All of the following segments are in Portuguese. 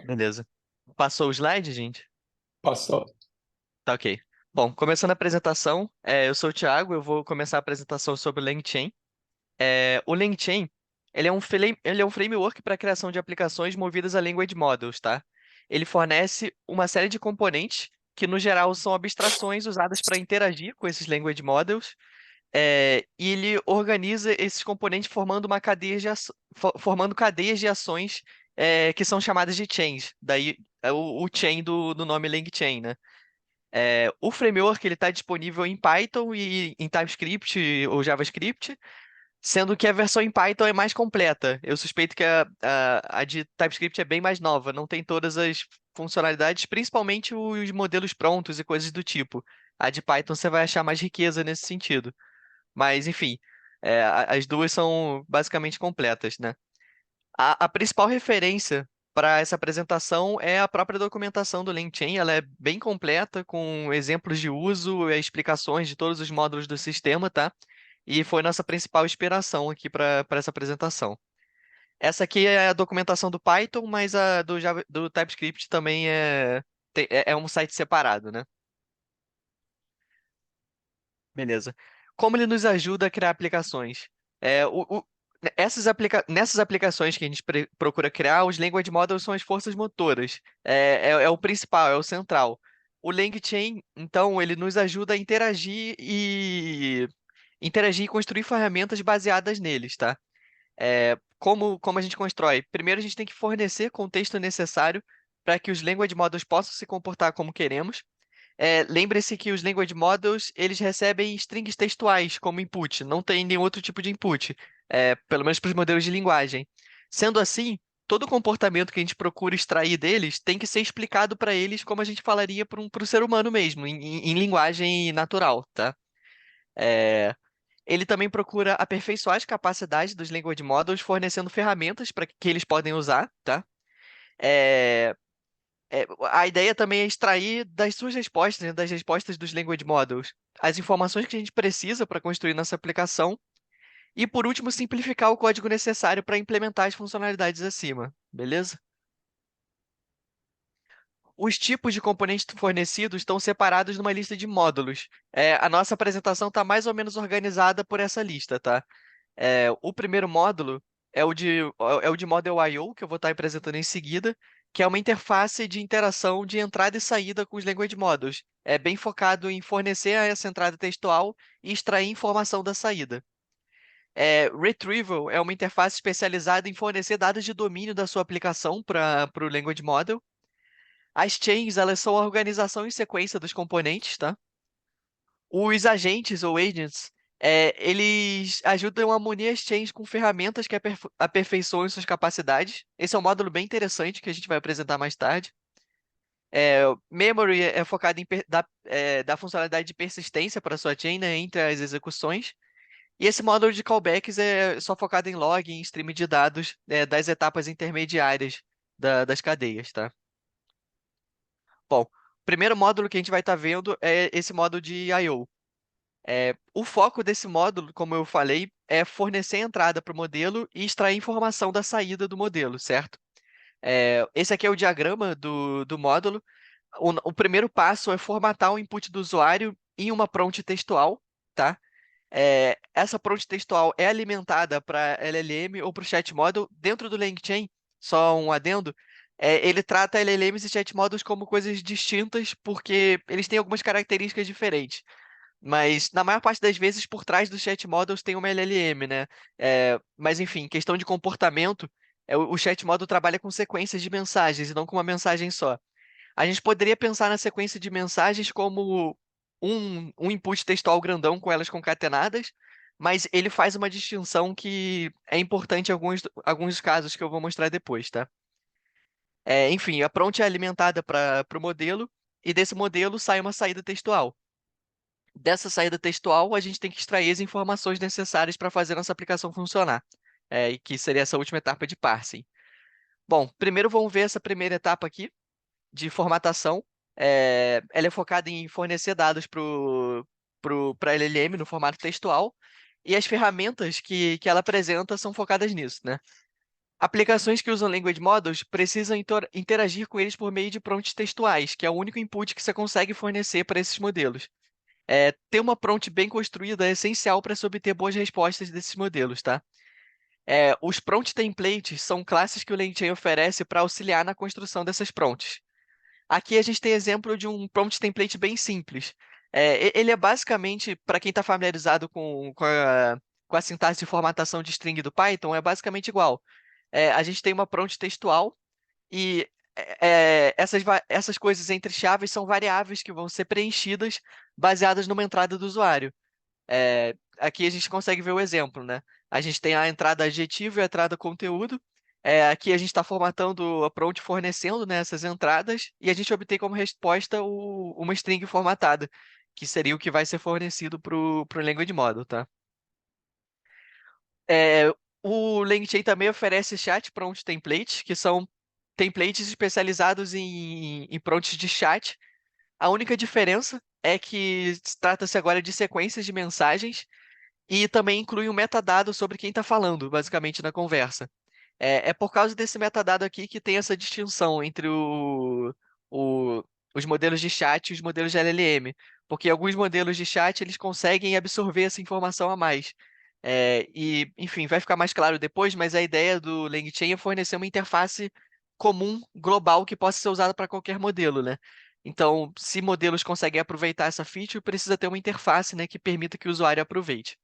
Beleza. Passou o slide, gente? Passou. Tá ok. Bom, começando a apresentação, eu sou o Thiago, eu vou começar a apresentação sobre o LangChain. O LangChain, ele é um framework para a criação de aplicações movidas a Language Models, tá? Ele fornece uma série de componentes que, no geral, são abstrações usadas para interagir com esses Language Models, e ele organiza esses componentes formando uma cadeia formando cadeias de ações, que são chamadas de chains. Daí o chain do nome LangChain, né? O framework ele está disponível em Python e em TypeScript ou JavaScript, sendo que a versão em Python é mais completa. Eu suspeito que a de TypeScript é bem mais nova, não tem todas as funcionalidades, principalmente os modelos prontos e coisas do tipo. A de Python você vai achar mais riqueza nesse sentido. Mas, enfim, as duas são basicamente completas, né? A principal referência para essa apresentação é a própria documentação do LangChain. Ela é bem completa, com exemplos de uso e explicações de todos os módulos do sistema, tá? E foi nossa principal inspiração aqui para essa apresentação. Essa aqui é a documentação do Python, mas a do TypeScript também é um site separado, né? Beleza. Como ele nos ajuda a criar aplicações? É, nessas aplicações que a gente procura criar, os language models são as forças motoras. É o principal, é o central. O LangChain, então, ele nos ajuda a interagir e construir ferramentas baseadas neles, tá? Como a gente constrói? Primeiro, a gente tem que fornecer contexto necessário para que os language models possam se comportar como queremos. Lembre-se que os language models, eles recebem strings textuais como input, não tem nenhum outro tipo de input, pelo menos para os modelos de linguagem. Sendo assim, todo o comportamento que a gente procura extrair deles tem que ser explicado para eles como a gente falaria para um ser humano mesmo, em linguagem natural, tá? É, Ele também procura aperfeiçoar as capacidades dos language models, fornecendo ferramentas para que eles podem usar, tá? É, a ideia também é extrair das suas respostas, né, das respostas dos language models, as informações que a gente precisa para construir nossa aplicação e, por último, simplificar o código necessário para implementar as funcionalidades acima, beleza? Os tipos de componentes fornecidos estão separados numa lista de módulos. A nossa apresentação está mais ou menos organizada por essa lista, tá? O primeiro módulo é o de Model I/O, que eu vou estar apresentando em seguida, que é uma interface de interação de entrada e saída com os language models. É bem focado em fornecer essa entrada textual e extrair informação da saída. Retrieval é uma interface especializada em fornecer dados de domínio da sua aplicação para o language model. As chains, elas são a organização em sequência dos componentes, tá? Os agentes ou agents, eles ajudam a munir as chains com ferramentas que aperfeiçoam suas capacidades. Esse é um módulo bem interessante que a gente vai apresentar mais tarde. Memory é focado em dar funcionalidade de persistência para sua chain, né, entre as execuções. E esse módulo de callbacks é só focado em log, em stream de dados, das etapas intermediárias das cadeias, tá? Bom, o primeiro módulo que a gente vai estar vendo é esse módulo de I/O. O foco desse módulo, como eu falei, é fornecer entrada para o modelo e extrair informação da saída do modelo, certo? Esse aqui é o diagrama do módulo. O primeiro passo é formatar o input do usuário em uma prompt textual, tá? Essa prompt textual é alimentada para LLM ou para o chat model dentro do LangChain. Só um adendo. Ele trata LLMs e chat models como coisas distintas porque eles têm algumas características diferentes. Mas na maior parte das vezes, por trás do chat models tem uma LLM, né? Mas enfim, questão de comportamento, o chat model trabalha com sequências de mensagens e não com uma mensagem só. A gente poderia pensar na sequência de mensagens como um input textual grandão com elas concatenadas, mas ele faz uma distinção que é importante em alguns casos que eu vou mostrar depois, tá? Enfim, a prompt é alimentada para o modelo e desse modelo sai uma saída textual. Dessa saída textual, a gente tem que extrair as informações necessárias para fazer nossa aplicação funcionar, e que seria essa última etapa de parsing. Bom, primeiro vamos ver essa primeira etapa aqui, de formatação. Ela é focada em fornecer dados para a LLM no formato textual, e as ferramentas que ela apresenta são focadas nisso, né? Aplicações que usam Language Models precisam interagir com eles por meio de prompts textuais, que é o único input que você consegue fornecer para esses modelos. Ter uma prompt bem construída é essencial para se obter boas respostas desses modelos, tá? Os prompt templates são classes que o LangChain oferece para auxiliar na construção dessas prompts. Aqui a gente tem exemplo de um prompt template bem simples. Ele é basicamente, para quem está familiarizado com a sintaxe de formatação de string do Python, é basicamente igual. A gente tem uma prompt textual e essas coisas entre chaves são variáveis que vão ser preenchidas baseadas numa entrada do usuário. Aqui a gente consegue ver o exemplo, né? A gente tem a entrada adjetivo e a entrada conteúdo. Aqui a gente está formatando a prompt fornecendo, né, essas entradas e a gente obtém como resposta uma string formatada, que seria o que vai ser fornecido para o Language Model, tá? É, o LangChain também oferece chat prompt templates, que são templates especializados em prompts de chat. A única diferença é que trata-se agora de sequências de mensagens e também inclui um metadado sobre quem está falando, basicamente, na conversa. É por causa desse metadado aqui que tem essa distinção entre o- os modelos de chat e os modelos de LLM, porque alguns modelos de chat eles conseguem absorver essa informação a mais. Enfim, vai ficar mais claro depois, mas a ideia do LangChain é fornecer uma interface comum, global, que possa ser usada para qualquer modelo, né? Então, se modelos conseguem aproveitar essa feature, precisa ter uma interface, né, que permita que o usuário aproveite.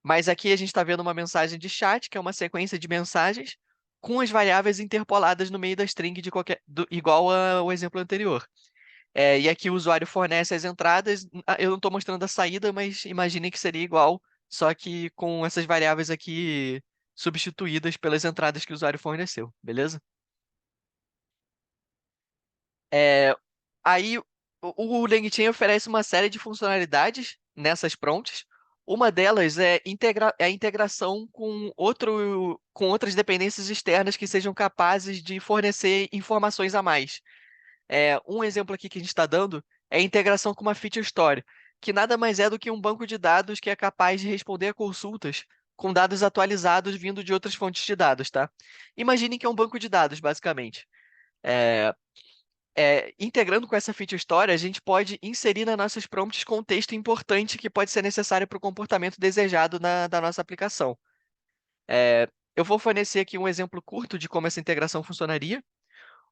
Mas aqui a gente está vendo uma mensagem de chat, que é uma sequência de mensagens, com as variáveis interpoladas no meio da string de igual ao exemplo anterior. E aqui o usuário fornece as entradas. Eu não estou mostrando a saída, mas imagine que seria igual, só que com essas variáveis aqui substituídas pelas entradas que o usuário forneceu, beleza? É, Aí o LangChain oferece uma série de funcionalidades nessas prompts. Uma delas é a integração com outras dependências externas que sejam capazes de fornecer informações a mais. Um exemplo aqui que a gente está dando é a integração com uma feature store, que nada mais é do que um banco de dados que é capaz de responder a consultas com dados atualizados vindo de outras fontes de dados, tá? Imaginem que é um banco de dados, basicamente. É, Integrando com essa feature store, a gente pode inserir nas nossas prompts contexto importante que pode ser necessário para o comportamento desejado da nossa aplicação. Eu vou fornecer aqui um exemplo curto de como essa integração funcionaria.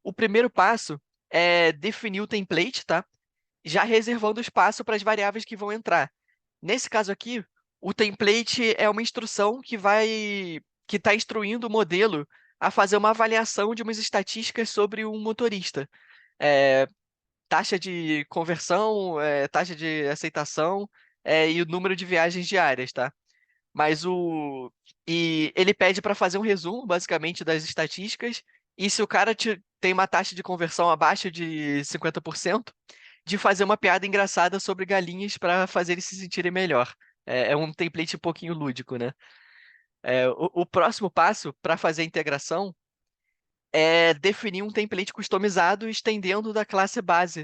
O primeiro passo é definir o template, tá? Já reservando espaço para as variáveis que vão entrar. Nesse caso aqui, o template é uma instrução que está instruindo o modelo a fazer uma avaliação de umas estatísticas sobre um motorista. É, Taxa de conversão, taxa de aceitação, e o número de viagens diárias, tá? Mas o e ele pede para fazer um resumo, basicamente, das estatísticas. E se o cara tem uma taxa de conversão abaixo de 50%, de fazer uma piada engraçada sobre galinhas para fazer eles se sentirem melhor. É um template um pouquinho lúdico, né? O próximo passo para fazer a integração é definir um template customizado estendendo da classe base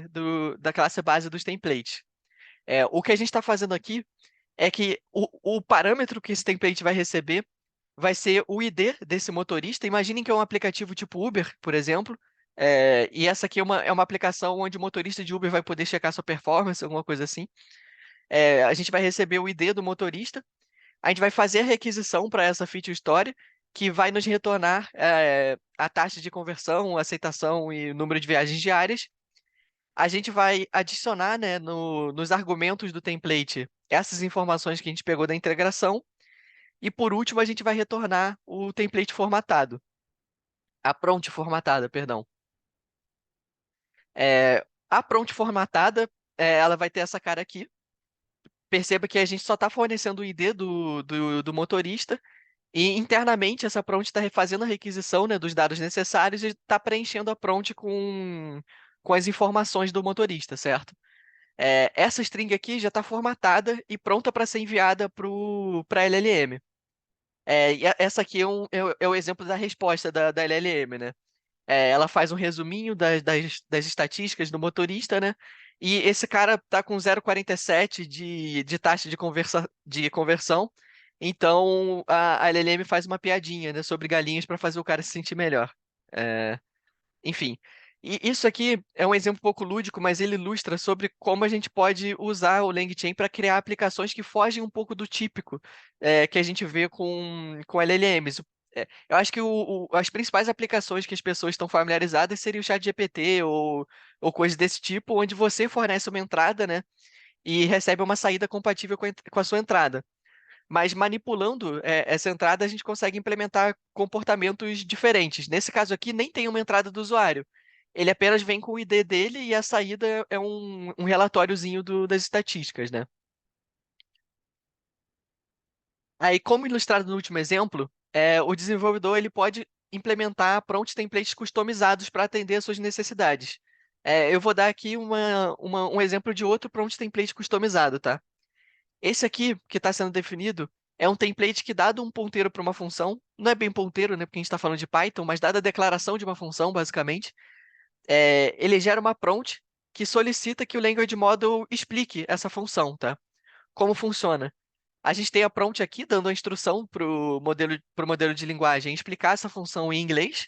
dos templates. O que a gente está fazendo aqui é que o parâmetro que esse template vai receber vai ser o ID desse motorista. Imaginem que é um aplicativo tipo Uber, por exemplo, e essa aqui é uma aplicação onde o motorista de Uber vai poder checar sua performance, alguma coisa assim. A gente vai receber o ID do motorista, a gente vai fazer a requisição para essa feature story, que vai nos retornar a taxa de conversão, aceitação e número de viagens diárias. A gente vai adicionar, né, nos argumentos do template essas informações que a gente pegou da integração. E por último, a gente vai retornar o template formatado, a prompt formatada, perdão. A prompt formatada, ela vai ter essa cara aqui. Perceba que a gente só está fornecendo o ID do motorista e internamente essa prompt está fazendo a requisição, né, dos dados necessários e está preenchendo a prompt com as informações do motorista, certo? Essa string aqui já está formatada e pronta para ser enviada para a LLM. Essa aqui é o exemplo da resposta da LLM, né? Ela faz um resuminho das estatísticas do motorista, né? E esse cara tá com 0,47 de taxa de conversão. Então a LLM faz uma piadinha, né, sobre galinhas para fazer o cara se sentir melhor. É, enfim, e isso aqui é um exemplo um pouco lúdico, mas ele ilustra sobre como a gente pode usar o LangChain para criar aplicações que fogem um pouco do típico que a gente vê com LLMs. Eu acho que as principais aplicações que as pessoas estão familiarizadas seriam o ChatGPT ou coisas desse tipo, onde você fornece uma entrada, né, e recebe uma saída compatível com a sua entrada. Mas manipulando essa entrada, a gente consegue implementar comportamentos diferentes. Nesse caso aqui, nem tem uma entrada do usuário. Ele apenas vem com o ID dele e a saída é um relatóriozinho das estatísticas, né? Aí, como ilustrado no último exemplo, o desenvolvedor ele pode implementar prompt templates customizados para atender às suas necessidades. Eu vou dar aqui um exemplo de outro prompt template customizado, tá? Esse aqui, que está sendo definido, é um template que, dado um ponteiro para uma função, não é bem ponteiro, né, porque a gente está falando de Python, mas dada a declaração de uma função, basicamente, ele gera uma prompt que solicita que o Language Model explique essa função, tá? Como funciona? A gente tem a prompt aqui dando a instrução pro modelo de linguagem explicar essa função em inglês.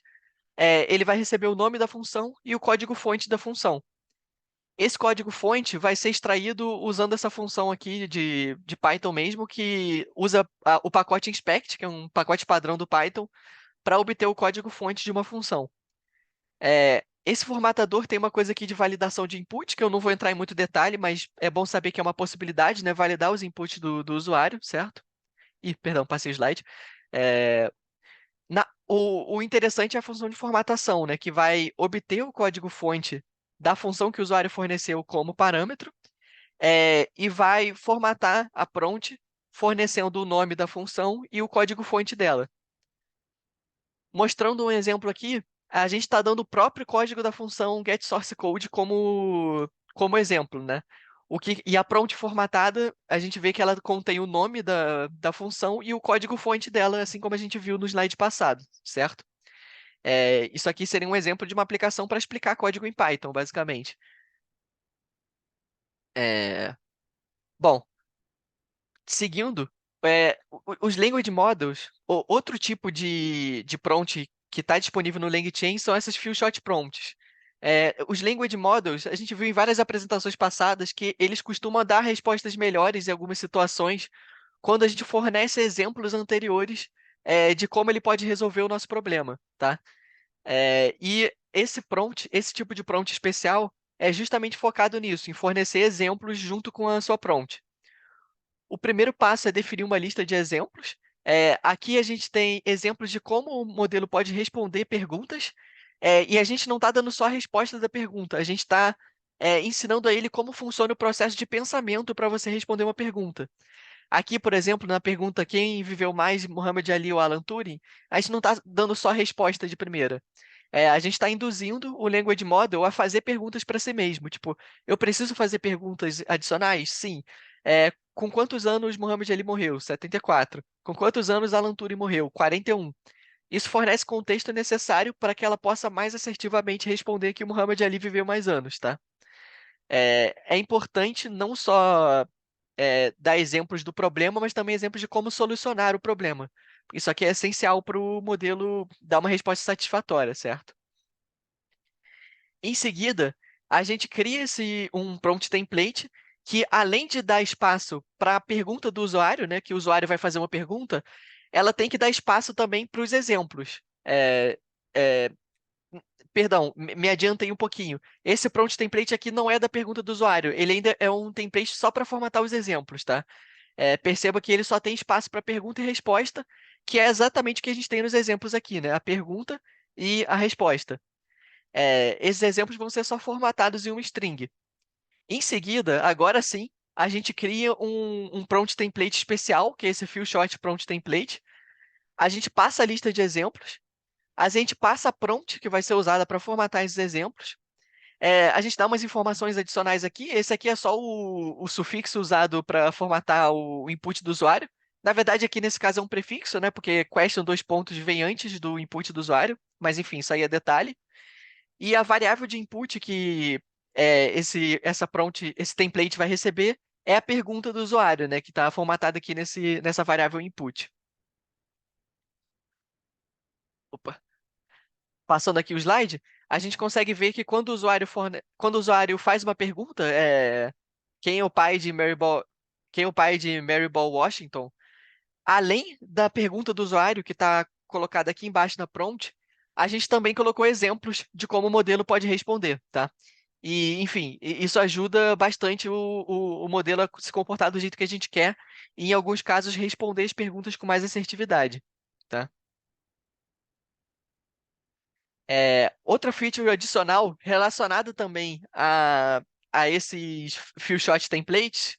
Ele vai receber o nome da função e o código-fonte da função. Esse código-fonte vai ser extraído usando essa função aqui de Python mesmo, que usa o pacote inspect, que é um pacote padrão do Python, para obter o código-fonte de uma função. Esse formatador tem uma coisa aqui de validação de input, que eu não vou entrar em muito detalhe, mas é bom saber que é uma possibilidade, né? Validar os inputs do usuário, certo? Ih, perdão, passei o slide. É, o interessante é a função de formatação, né? Que vai obter o código-fonte da função que o usuário forneceu como parâmetro e vai formatar a prompt fornecendo o nome da função e o código-fonte dela. Mostrando um exemplo aqui, a gente está dando o próprio código da função getSourceCode como exemplo, né? E a prompt formatada, a gente vê que ela contém o nome da função e o código-fonte dela, assim como a gente viu no slide passado, certo? Isso aqui seria um exemplo de uma aplicação para explicar código em Python, basicamente. É, Bom, seguindo, os language models, outro tipo de prompt que está disponível no LangChain são essas few shot prompts. Os language models, a gente viu em várias apresentações passadas que eles costumam dar respostas melhores em algumas situações quando a gente fornece exemplos anteriores de como ele pode resolver o nosso problema, tá? E esse tipo de prompt especial é justamente focado nisso, em fornecer exemplos junto com a sua prompt. O primeiro passo é definir uma lista de exemplos. Aqui a gente tem exemplos de como o modelo pode responder perguntas, e a gente não está dando só a resposta da pergunta, a gente está ensinando a ele como funciona o processo de pensamento para você responder uma pergunta. Aqui, por exemplo, na pergunta quem viveu mais, Muhammad Ali ou Alan Turing, a gente não está dando só a resposta de primeira. A gente está induzindo o Language Model a fazer perguntas para si mesmo. Tipo, eu preciso fazer perguntas adicionais? Sim. Com quantos anos Muhammad Ali morreu? 74. Com quantos anos Alan Turing morreu? 41. Isso fornece contexto necessário para que ela possa mais assertivamente responder que o Muhammad Ali viveu mais anos, tá? É importante não só dar exemplos do problema, mas também exemplos de como solucionar o problema. Isso aqui é essencial para o modelo dar uma resposta satisfatória, certo? Em seguida, a gente cria um prompt template que, além de dar espaço para a pergunta do usuário, né, que o usuário vai fazer uma pergunta, ela tem que dar espaço também para os exemplos. É, Perdão, me adiantei um pouquinho. Esse prompt template aqui não é da pergunta do usuário, ele ainda é um template só para formatar os exemplos, tá? Perceba que ele só tem espaço para pergunta e resposta, que é exatamente o que a gente tem nos exemplos aqui, né? A pergunta e a resposta. Esses exemplos vão ser só formatados em uma string. Em seguida, agora sim, a gente cria um prompt template especial, que é esse few short prompt template. A gente passa a lista de exemplos, a gente passa a prompt que vai ser usada para formatar esses exemplos. A gente dá umas informações adicionais aqui. Esse aqui é só o sufixo usado para formatar o input do usuário. Na verdade, aqui nesse caso é um prefixo, né? Porque question dois pontos vem antes do input do usuário. Mas enfim, isso aí é detalhe. E a variável de input que esse template vai receber é a pergunta do usuário, né, que está formatada aqui nessa variável input. Opa. Passando aqui o slide, a gente consegue ver que quando o usuário faz uma pergunta, quem é o pai de quem é o pai de Mary Ball Washington, além da pergunta do usuário, que está colocada aqui embaixo na prompt, a gente também colocou exemplos de como o modelo pode responder, tá? E, enfim, isso ajuda bastante o modelo a se comportar do jeito que a gente quer, e em alguns casos responder as perguntas com mais assertividade, tá? Outra feature adicional relacionada também a esses few shot templates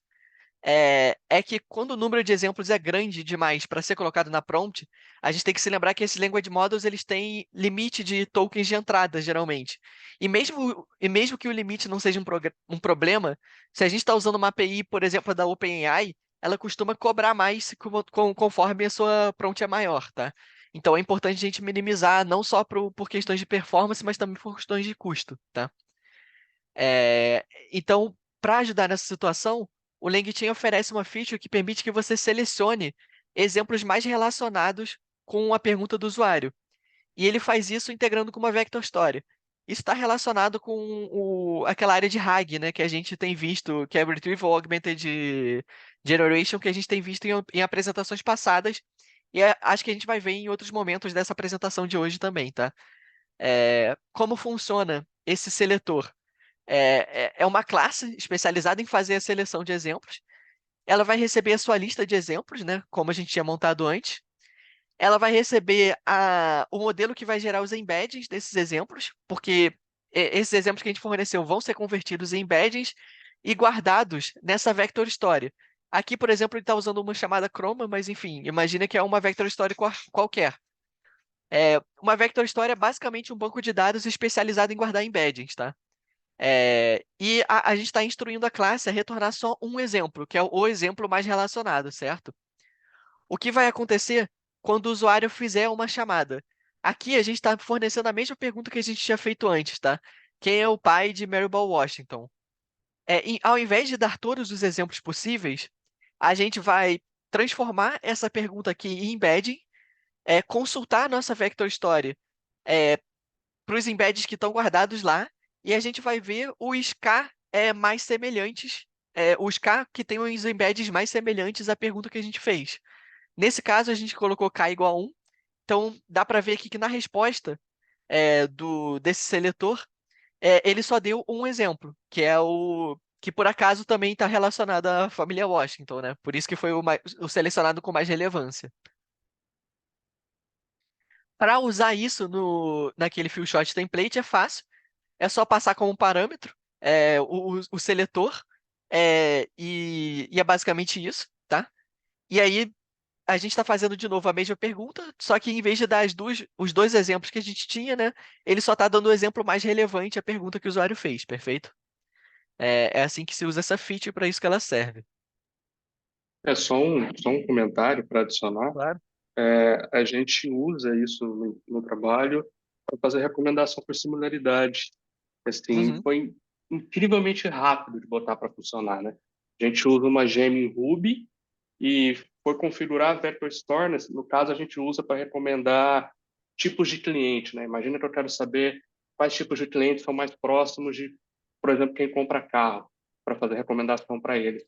é que quando o número de exemplos é grande demais para ser colocado na prompt, a gente tem que se lembrar que esses language models eles têm limite de tokens de entrada, geralmente. E mesmo que o limite não seja um problema, se a gente está usando uma API, por exemplo, da OpenAI, ela costuma cobrar mais conforme a sua prompt é maior, tá? Então é importante a gente minimizar não só por questões de performance, mas também por questões de custo, tá? É, então, para ajudar nessa situação, o LangChain oferece uma feature que permite que você selecione exemplos mais relacionados com a pergunta do usuário. E ele faz isso integrando com uma vector story. Isso está relacionado com aquela área de RAG, né, que a gente tem visto, que é Retrieval Augmented Generation, que a gente tem visto em apresentações passadas. E acho que a gente vai ver em outros momentos dessa apresentação de hoje também, tá? Como funciona esse seletor? É uma classe especializada em fazer a seleção de exemplos. Ela vai receber a sua lista de exemplos, né? Como a gente tinha montado antes. Ela vai receber o modelo que vai gerar os embeddings desses exemplos, porque esses exemplos que a gente forneceu vão ser convertidos em embeddings e guardados nessa vector story. Aqui, por exemplo, ele está usando uma chamada Chroma, mas enfim, imagina que é uma vector story qualquer. Uma vector story é basicamente um banco de dados especializado em guardar embeddings, tá? E a gente está instruindo a classe a retornar só um exemplo, que é o exemplo mais relacionado, certo? O que vai acontecer quando o usuário fizer uma chamada? Aqui a gente está fornecendo a mesma pergunta que a gente tinha feito antes, tá? Quem é o pai de Maryball Washington? Ao invés de dar todos os exemplos possíveis, a gente vai transformar essa pergunta aqui em embedding, consultar a nossa vector story para os embeds que estão guardados lá, e a gente vai ver os K mais semelhantes, os K que têm os embeds mais semelhantes à pergunta que a gente fez. Nesse caso, a gente colocou K igual a 1, então dá para ver aqui que na resposta desse seletor, ele só deu um exemplo, que é o que por acaso também está relacionado à família Washington, né? Por isso que foi o selecionado com mais relevância. Para usar isso naquele few shot template é fácil. É só passar como parâmetro o seletor, e é basicamente isso, tá? E aí a gente está fazendo de novo a mesma pergunta, só que em vez de dar os dois exemplos que a gente tinha, né, ele só está dando o exemplo mais relevante à pergunta que o usuário fez, perfeito? É assim que se usa essa feature, para isso que ela serve. É só um comentário para adicionar. Claro. A gente usa isso no trabalho para fazer recomendação por similaridade. Assim, Uhum. foi incrivelmente rápido de botar para funcionar, né? A gente usa uma gem em Ruby e foi configurar a Vector Store. No caso, a gente usa para recomendar tipos de cliente, né? Imagina que eu quero saber quais tipos de clientes são mais próximos de, por exemplo, quem compra carro, para fazer recomendação para eles.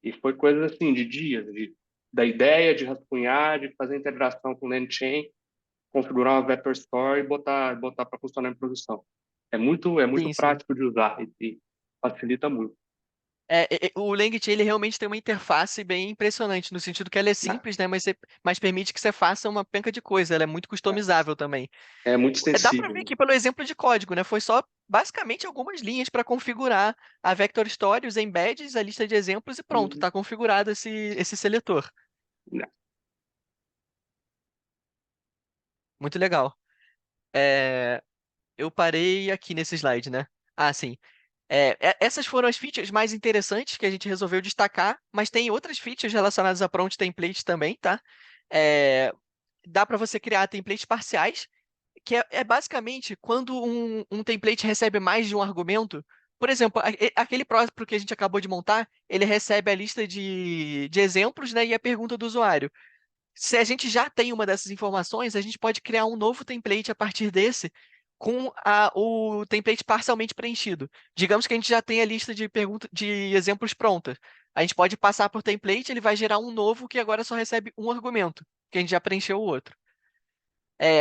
E foi coisa assim de dias, da ideia de rascunhar, de fazer integração com o LangChain, configurar uma Vector Store e botar para funcionar em produção. É muito Sim, sim. prático de usar e facilita muito. O LangChain ele realmente tem uma interface bem impressionante, no sentido que ela é Né? simples, né, mas permite que você faça uma penca de coisa, ela é muito customizável também. É muito Dá para ver extensível. aqui pelo exemplo de código, né? Foi só basicamente algumas linhas para configurar a Vector Story, os embeds, a lista de exemplos e pronto, Uhum. está configurado esse seletor. Né? Muito legal. Eu parei aqui nesse slide, né? Ah, sim. Essas foram as features mais interessantes que a gente resolveu destacar, mas tem outras features relacionadas a prompt template também, tá? É, Dá para você criar templates parciais, que é basicamente quando um template recebe mais de um argumento. por exemplo, aquele próprio que a gente acabou de montar, ele recebe a lista de exemplos, né, e a pergunta do usuário. Se a gente já tem uma dessas informações, a gente pode criar um novo template a partir desse, com o template parcialmente preenchido. Digamos que a gente já tem a lista de perguntas, de exemplos pronta. A gente pode passar por template, ele vai gerar um novo que agora só recebe um argumento, que a gente já preencheu o outro.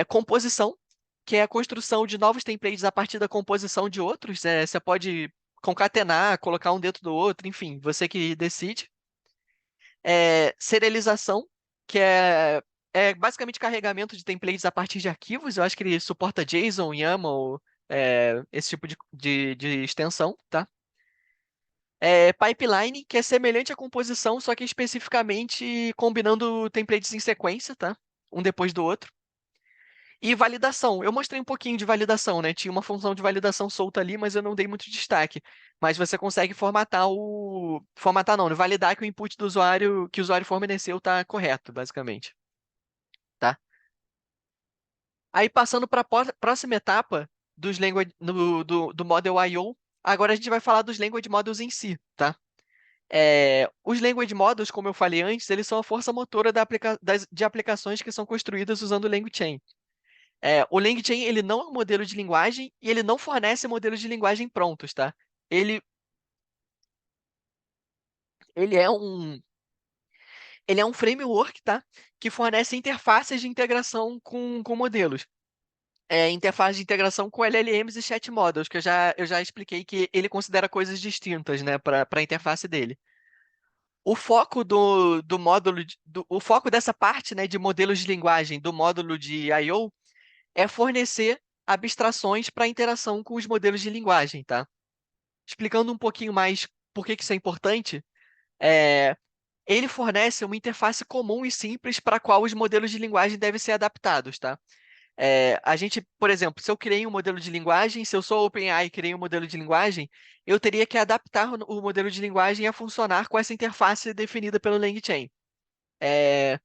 Composição, que é a construção de novos templates a partir da composição de outros. Você pode concatenar, colocar um dentro do outro, enfim, você que decide. Serialização, que é basicamente carregamento de templates a partir de arquivos. Eu acho que ele suporta JSON, YAML, esse tipo de extensão, tá? Pipeline, que é semelhante à composição, só que especificamente combinando templates em sequência, tá? Um depois do outro. E validação. Eu mostrei um pouquinho de validação, né? Tinha uma função de validação solta ali, mas eu não dei muito destaque. Mas você consegue formatar o. Formatar não, né? Validar que o input do usuário que o usuário forneceu está correto, basicamente. Tá? Aí passando para a próxima etapa do Model I/O, agora a gente vai falar dos Language Models em si, tá? Os Language Models, como eu falei antes, eles são a força motora de aplicações que são construídas usando o LangChain. O LangChain, ele não é um modelo de linguagem e ele não fornece modelos de linguagem prontos, tá? Ele, ele é um, ele é um framework, tá? Que fornece interfaces de integração com modelos. Interface de integração com LLMs e chat models, que eu já expliquei que ele considera coisas distintas, né, para a interface dele. O foco do módulo, o foco dessa parte, né, de modelos de linguagem do módulo de I/O é fornecer abstrações para interação com os modelos de linguagem, tá? Explicando um pouquinho mais por que que isso é importante, é, ele fornece uma interface comum e simples para a qual os modelos de linguagem devem ser adaptados, tá? A gente, por exemplo, se eu criei um modelo de linguagem, se eu sou OpenAI e criei um modelo de linguagem, eu teria que adaptar o modelo de linguagem a funcionar com essa interface definida pelo LangChain. É,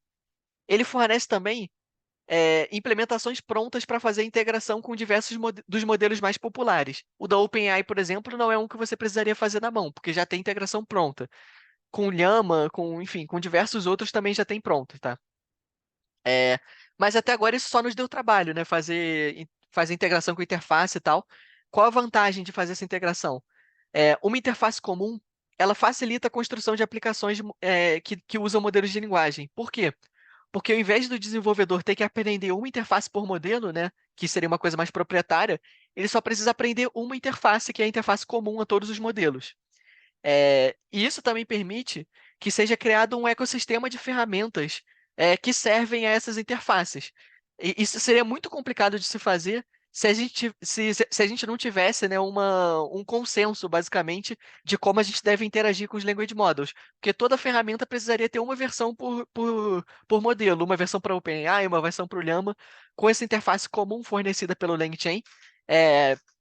Ele fornece também implementações prontas para fazer integração com diversos dos modelos mais populares. O da OpenAI, por exemplo, não é um que você precisaria fazer na mão, porque já tem integração pronta. Com Llama, enfim, com diversos outros também já tem pronto, tá? É, mas até agora isso só nos deu trabalho, né? Fazer integração com interface e tal. Qual a vantagem de fazer essa integração? Uma interface comum, ela facilita a construção de aplicações que usam modelos de linguagem. Por quê? Porque ao invés do desenvolvedor ter que aprender uma interface por modelo, né, que seria uma coisa mais proprietária, ele só precisa aprender uma interface, que é a interface comum a todos os modelos. E isso também permite que seja criado um ecossistema de ferramentas que servem a essas interfaces. E isso seria muito complicado de se fazer se a gente não tivesse, né, um consenso, basicamente, de como a gente deve interagir com os language models. Porque toda ferramenta precisaria ter uma versão por modelo, uma versão para OpenAI, uma versão para o Llama. Com essa interface comum fornecida pelo LangChain,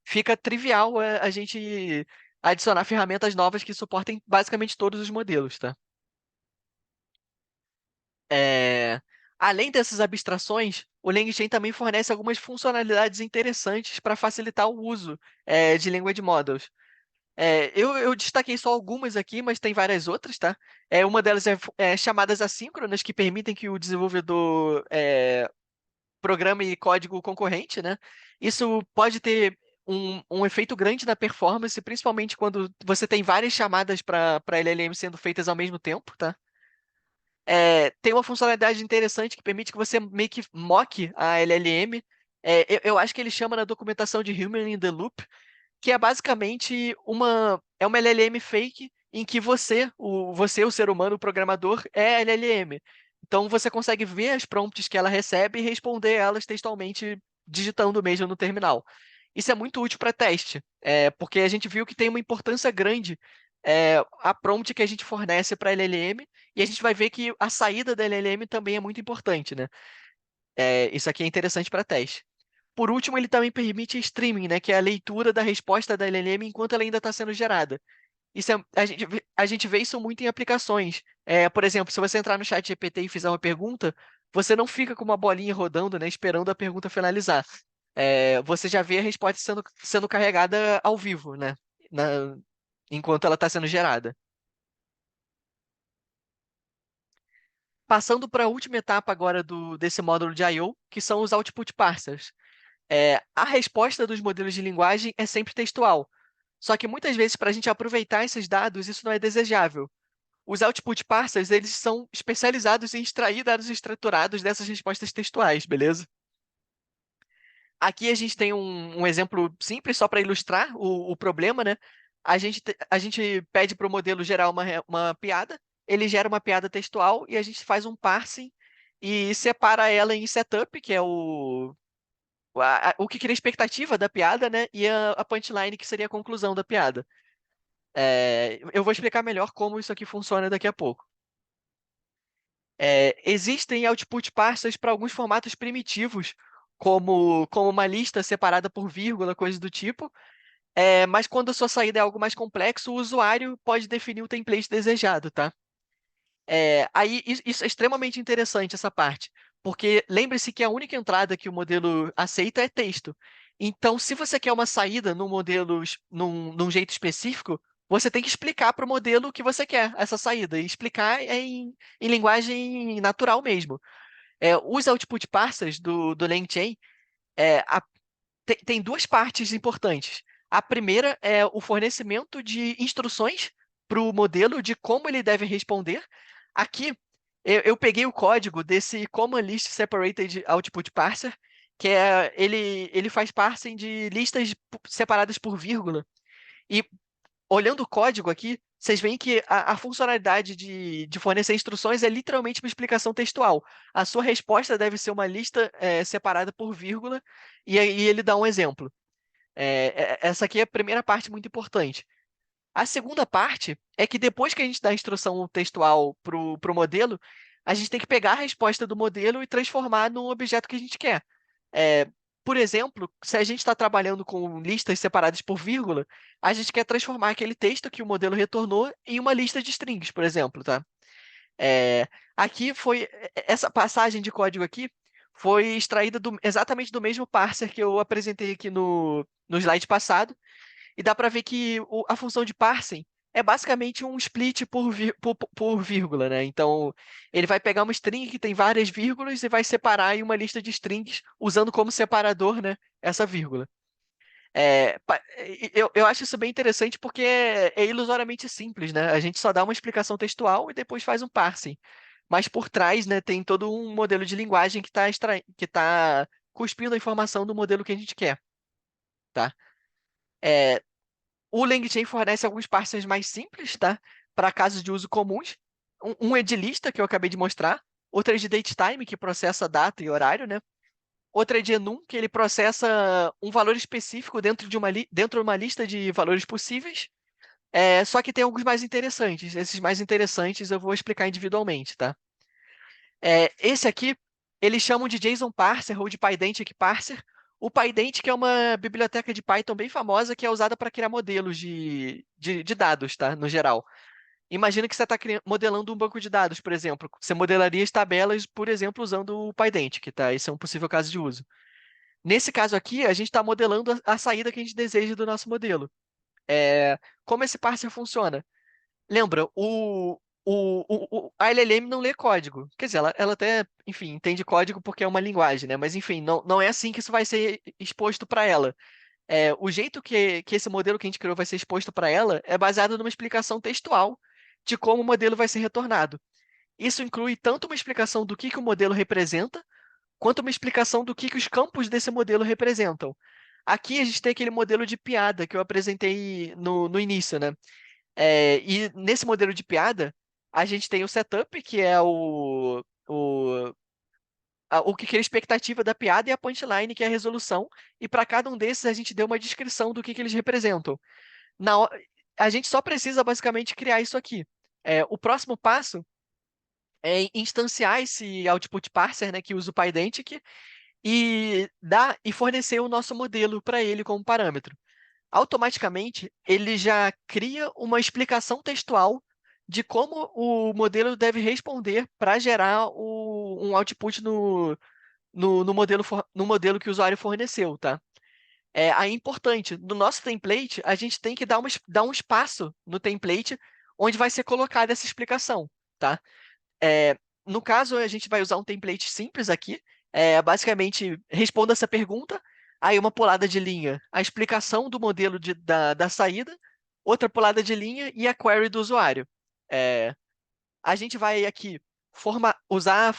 fica trivial a gente adicionar ferramentas novas que suportem basicamente todos os modelos, tá? É, Além dessas abstrações, o LangChain também fornece algumas funcionalidades interessantes para facilitar o uso de Language Models. Eu destaquei só algumas aqui, mas tem várias outras, tá? Uma delas é chamadas assíncronas, que permitem que o desenvolvedor programe código concorrente, né? Isso pode ter um efeito grande na performance, principalmente quando você tem várias chamadas para LLM sendo feitas ao mesmo tempo, tá? Tem uma funcionalidade interessante que permite que você meio que mock a LLM. Eu acho que ele chama na documentação de Human in the Loop, que é basicamente uma LLM fake em que o ser humano, o programador, é a LLM. Então você consegue ver as prompts que ela recebe e responder elas textualmente digitando mesmo no terminal. Isso é muito útil para teste, porque a gente viu que tem uma importância grande a prompt que a gente fornece para a LLM, e a gente vai ver que a saída da LLM também é muito importante, né? Isso aqui é interessante para teste. Por último, ele também permite streaming, né, que é a leitura da resposta da LLM enquanto ela ainda está sendo gerada. A gente vê isso muito em aplicações. Por exemplo, se você entrar no chat GPT e fizer uma pergunta, você não fica com uma bolinha rodando, né, esperando a pergunta finalizar. Você já vê a resposta sendo carregada ao vivo, né? enquanto ela está sendo gerada. Passando para a última etapa agora desse módulo de I/O, que são os output parsers. A resposta dos modelos de linguagem é sempre textual. Só que muitas vezes, para a gente aproveitar esses dados, isso não é desejável. Os output parsers, eles são especializados em extrair dados estruturados dessas respostas textuais, beleza? Aqui a gente tem um exemplo simples, só para ilustrar o problema, né? A gente pede para o modelo gerar uma piada, ele gera uma piada textual e a gente faz um parsing e separa ela em setup, que é o que cria a expectativa da piada, né? E a punchline, que seria a conclusão da piada. Eu vou explicar melhor como isso aqui funciona daqui a pouco. Existem output parsers para alguns formatos primitivos, como uma lista separada por vírgula, coisa do tipo. Mas quando a sua saída é algo mais complexo, o usuário pode definir o template desejado, tá? Aí isso é extremamente interessante, essa parte, porque lembre-se que a única entrada que o modelo aceita é texto. Então, se você quer uma saída no modelo num jeito específico, você tem que explicar para o modelo o que você quer, essa saída, e explicar em linguagem natural mesmo. Os output parsers do LangChain, é, a- tem duas partes importantes. A primeira é o fornecimento de instruções para o modelo de como ele deve responder. Aqui, eu peguei o código desse Common List Separated Output Parser, que ele faz parsing de listas separadas por vírgula. E olhando o código aqui, vocês veem que a funcionalidade de fornecer instruções é literalmente uma explicação textual. A sua resposta deve ser uma lista separada por vírgula, e aí ele dá um exemplo. Essa aqui é a primeira parte muito importante. A segunda parte é que depois que a gente dá a instrução textual para o modelo, a gente tem que pegar a resposta do modelo e transformar no objeto que a gente quer. É, por exemplo, se a gente está trabalhando com listas separadas por vírgula, a gente quer transformar aquele texto que o modelo retornou em uma lista de strings, por exemplo, tá? Aqui foi essa passagem de código aqui foi extraída exatamente do mesmo parser que eu apresentei aqui no slide passado. E dá para ver que a função de parsing é basicamente um split por vírgula, né? Então, ele vai pegar uma string que tem várias vírgulas e vai separar em uma lista de strings usando como separador, né, essa vírgula. Eu acho isso bem interessante porque é ilusoriamente simples, né? A gente só dá uma explicação textual e depois faz um parsing. Mas por trás, né, tem todo um modelo de linguagem que tá cuspindo a informação do modelo que a gente quer, tá? É, O LangChain fornece alguns parsers mais simples, tá? Para casos de uso comuns. Um é de lista, que eu acabei de mostrar. Outro é de datetime, que processa data e horário, né? Outra é de enum, que ele processa um valor específico dentro de uma lista de valores possíveis. Só que tem alguns mais interessantes. Esses mais interessantes eu vou explicar individualmente, tá? Esse aqui, eles chamam de JSON Parser ou de PyDentic Parser. O PyDentic é uma biblioteca de Python bem famosa que é usada para criar modelos de dados, tá? No geral. Imagina que você está modelando um banco de dados, por exemplo. Você modelaria as tabelas, por exemplo, usando o PyDentic, tá? Esse é um possível caso de uso. Nesse caso aqui, a gente está modelando a saída que a gente deseja do nosso modelo. Como esse parser funciona? Lembra, a LLM não lê código. Quer dizer, ela até, enfim, entende código porque é uma linguagem, né? Mas, enfim, não é assim que isso vai ser exposto para ela. O jeito que esse modelo que a gente criou vai ser exposto para ela é baseado numa explicação textual de como o modelo vai ser retornado. Isso inclui tanto uma explicação do que o modelo representa, quanto uma explicação do que os campos desse modelo representam. Aqui a gente tem aquele modelo de piada que eu apresentei no início, né? E nesse modelo de piada, a gente tem o setup, que é o que cria a expectativa da piada, e a punchline, que é a resolução. E para cada um desses, a gente deu uma descrição do que eles representam. Na, ho- a gente só precisa basicamente criar isso aqui. O próximo passo é instanciar esse output parser, né, que usa o PyDentic, e fornecer o nosso modelo para ele como parâmetro. Automaticamente ele já cria uma explicação textual de como o modelo deve responder para gerar um output no modelo que o usuário forneceu, tá? Aí é importante, no nosso template, a gente tem que dar um espaço no template onde vai ser colocada essa explicação, tá? No caso, a gente vai usar um template simples aqui. Basicamente, responda essa pergunta, aí uma pulada de linha, a explicação do modelo da saída, outra pulada de linha e a query do usuário. É, a gente vai aqui usar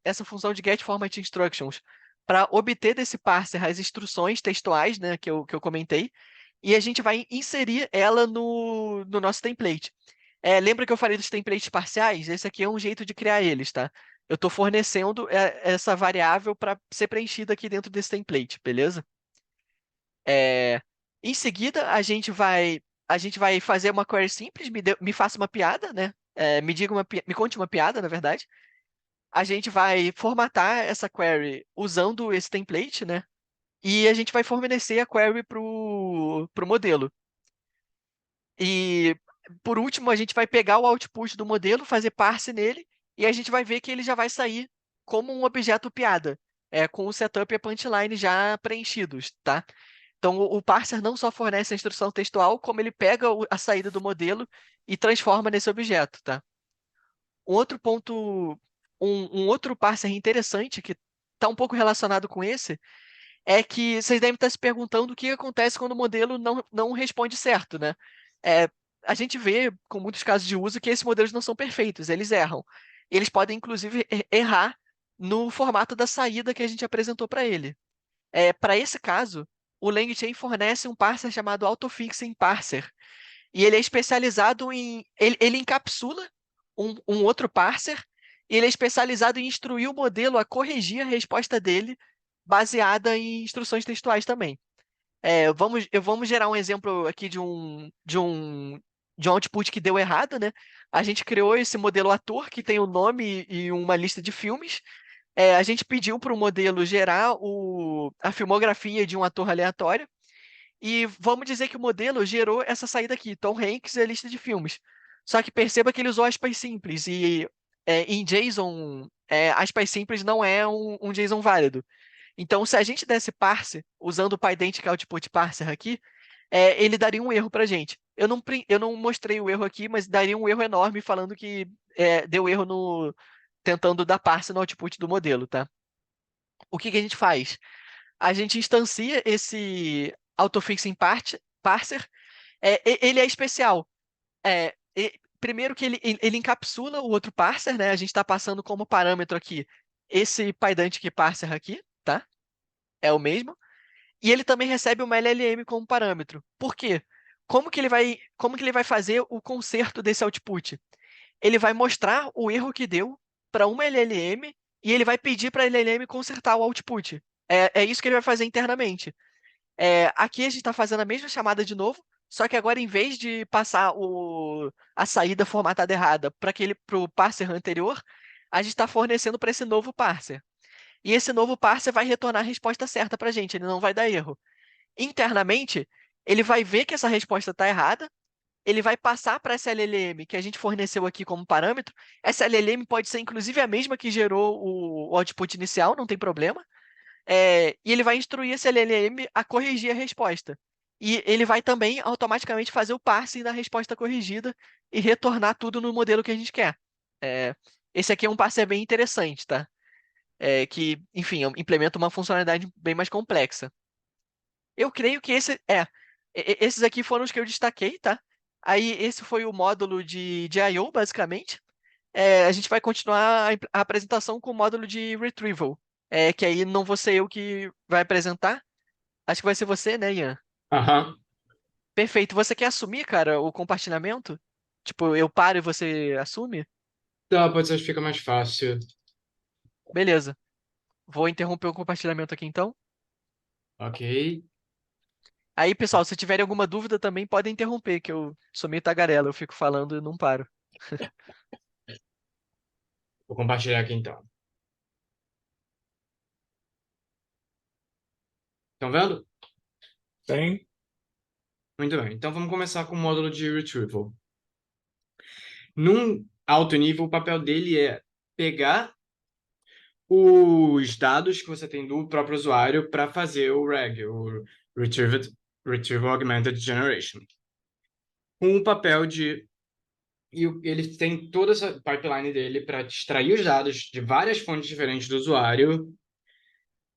essa função de getFormatInstructions para obter desse parser as instruções textuais, né, que eu comentei, e a gente vai inserir ela no nosso template. Lembra que eu falei dos templates parciais? Esse aqui é um jeito de criar eles, tá? Eu estou fornecendo essa variável para ser preenchida aqui dentro desse template, beleza? É, Em seguida, a gente vai fazer uma query simples, me faça uma piada, né? Me conte uma piada, na verdade. A gente vai formatar essa query usando esse template, né? E a gente vai fornecer a query pro modelo. E por último, a gente vai pegar o output do modelo, fazer parse nele, e a gente vai ver que ele já vai sair como um objeto piada, com o setup e a punchline já preenchidos, tá? Então, o parser não só fornece a instrução textual, como ele pega a saída do modelo e transforma nesse objeto, tá? Um outro ponto, um outro parser interessante que está um pouco relacionado com esse é que vocês devem estar se perguntando o que acontece quando o modelo não responde certo, né? É, a gente vê, com muitos casos de uso, que esses modelos não são perfeitos, eles erram. Eles podem, inclusive, errar no formato da saída que a gente apresentou para ele. Para esse caso, o LangChain fornece um parser chamado Autofixing Parser, e ele é especializado em. Ele encapsula um outro parser, e ele é especializado em instruir o modelo a corrigir a resposta dele baseada em instruções textuais também. Vamos gerar um exemplo aqui de um output que deu errado, né? A gente criou esse modelo ator que tem o nome e uma lista de filmes. A gente pediu para o modelo gerar a filmografia de um ator aleatório. E vamos dizer que o modelo gerou essa saída aqui, Tom Hanks e a lista de filmes. Só que perceba que ele usou aspas simples e em JSON, aspas simples não é um JSON válido. Então, se a gente desse parse, usando o PyDent Output Parser aqui, ele daria um erro para a gente. Eu não mostrei o erro aqui, mas daria um erro enorme falando que deu erro tentando dar parse no output do modelo, tá? O que que a gente faz? A gente instancia esse autofixing parser. Ele é especial. Primeiro que ele encapsula o outro parser, né? A gente está passando como parâmetro aqui esse pydantic parser aqui, tá? É o mesmo. E ele também recebe uma LLM como parâmetro. Por quê? Como que ele vai fazer o conserto desse output? Ele vai mostrar o erro que deu para uma LLM e ele vai pedir para a LLM consertar o output. É isso que ele vai fazer internamente. Aqui a gente está fazendo a mesma chamada de novo, só que agora, em vez de passar a saída formatada errada para o parser anterior, a gente está fornecendo para esse novo parser. E esse novo parser vai retornar a resposta certa para a gente, ele não vai dar erro. Internamente, ele vai ver que essa resposta está errada, ele vai passar para essa LLM que a gente forneceu aqui como parâmetro. Essa LLM pode ser, inclusive, a mesma que gerou o output inicial, não tem problema. E ele vai instruir esse LLM a corrigir a resposta. E ele vai também automaticamente fazer o parsing da resposta corrigida e retornar tudo no modelo que a gente quer. É, Esse aqui é um parser bem interessante, tá? Que, enfim, implementa uma funcionalidade bem mais complexa. Eu creio que esses aqui foram os que eu destaquei, tá? Aí esse foi o módulo de I/O, basicamente. A gente vai continuar a apresentação com o módulo de Retrieval, que aí não vou ser eu que vai apresentar. Acho que vai ser você, né, Ian? Aham. Perfeito. Você quer assumir, cara, o compartilhamento? Tipo, eu paro e você assume? Tá, pode ser que fica mais fácil. Beleza. Vou interromper o compartilhamento aqui então. Ok. Aí, pessoal, se tiverem alguma dúvida também podem interromper, que eu sou meio tagarela, eu fico falando e não paro. Vou compartilhar aqui então. Estão vendo? Tem. Muito bem. Então vamos começar com o módulo de Retrieval. Num alto nível, o papel dele é pegar os dados que você tem do próprio usuário para fazer o RAG, o Retrieval Augmented Generation. Com o papel de... E ele tem toda essa pipeline dele para extrair os dados de várias fontes diferentes do usuário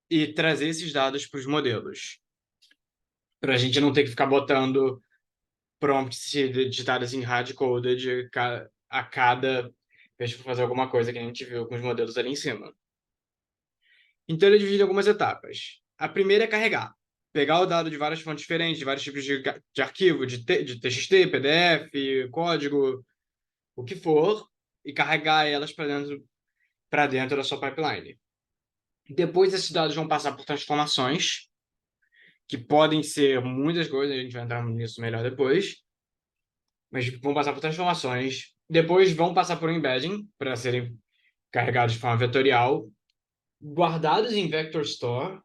e trazer esses dados para os modelos. Para a gente não ter que ficar botando prompts digitados em hard-coded a cada vez que for fazer alguma coisa que a gente viu com os modelos ali em cima. Então, ele divide em algumas etapas. A primeira é carregar. Pegar o dado de várias fontes diferentes, de vários tipos de arquivo, de TXT, PDF, código, o que for, e carregar elas para dentro da sua pipeline. Depois, esses dados vão passar por transformações, que podem ser muitas coisas, a gente vai entrar nisso melhor depois, mas vão passar por transformações. Depois vão passar por embedding, para serem carregados de forma vetorial, guardados em Vector Store,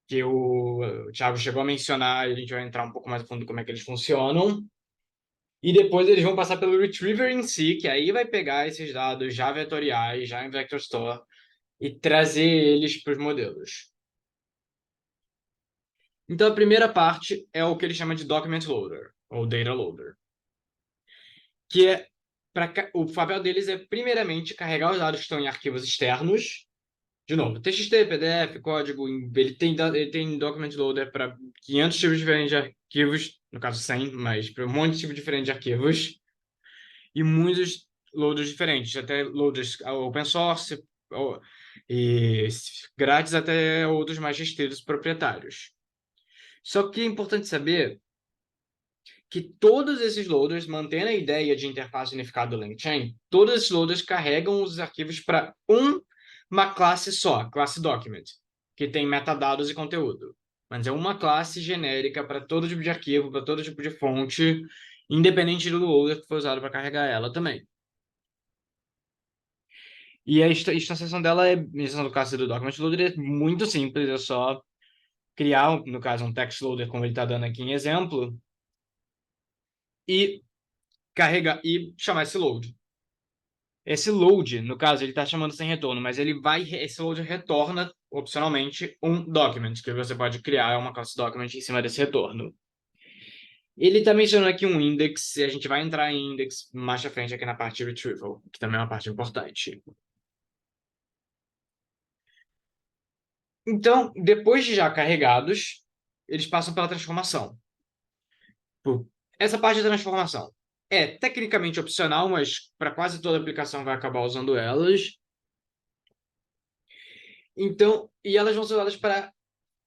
que o Thiago chegou a mencionar, e a gente vai entrar um pouco mais a fundo como é que eles funcionam. E depois eles vão passar pelo Retriever em si, que aí vai pegar esses dados já vetoriais, já em Vector Store, e trazer eles para os modelos. Então, a primeira parte é o que ele chama de Document Loader, ou Data Loader. Que é, o papel deles é, primeiramente, carregar os dados que estão em arquivos externos. De novo, TXT, PDF, código, ele tem Document Loader para 500 tipos diferentes de arquivos, no caso 100, mas para um monte de tipos diferentes de arquivos, e muitos loaders diferentes, até loaders open source, e grátis até outros mais restritos proprietários. Só que é importante saber que todos esses loaders, mantendo a ideia de interface unificada do LangChain, todos esses loaders carregam os arquivos para uma classe só, classe document, que tem metadados e conteúdo. Mas é uma classe genérica para todo tipo de arquivo, para todo tipo de fonte, independente do loader que foi usado para carregar ela também. E a instanciação dela, no caso do document loader, é muito simples, é só criar, no caso, um text loader, como ele está dando aqui em exemplo, e carregar e chamar esse load. Esse load, no caso, ele está chamando sem retorno, mas esse load retorna, opcionalmente, um document, que você pode criar uma classe document em cima desse retorno. Ele está mencionando aqui um index, e a gente vai entrar em index mais à frente aqui na parte de retrieval, que também é uma parte importante. Então, depois de já carregados, eles passam pela transformação. Essa parte da transformação é tecnicamente opcional, mas para quase toda aplicação vai acabar usando elas. Então, e elas vão ser usadas para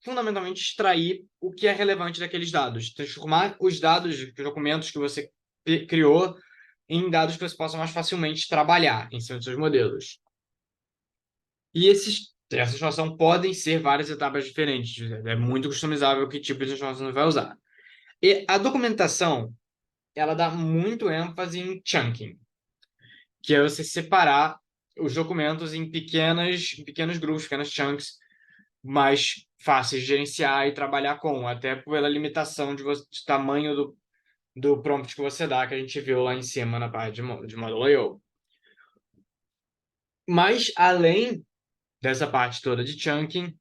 fundamentalmente extrair o que é relevante daqueles dados, transformar os dados, os documentos que você criou em dados que você possa mais facilmente trabalhar em cima dos seus modelos. E essa transformação podem ser várias etapas diferentes, é muito customizável que tipo de transformação você vai usar. E a documentação, ela dá muito ênfase em chunking, que é você separar os documentos em pequenos grupos, pequenos chunks, mais fáceis de gerenciar e trabalhar com, até pela limitação de tamanho do prompt que você dá, que a gente viu lá em cima na parte de Model I/O. Mas, além dessa parte toda de chunking,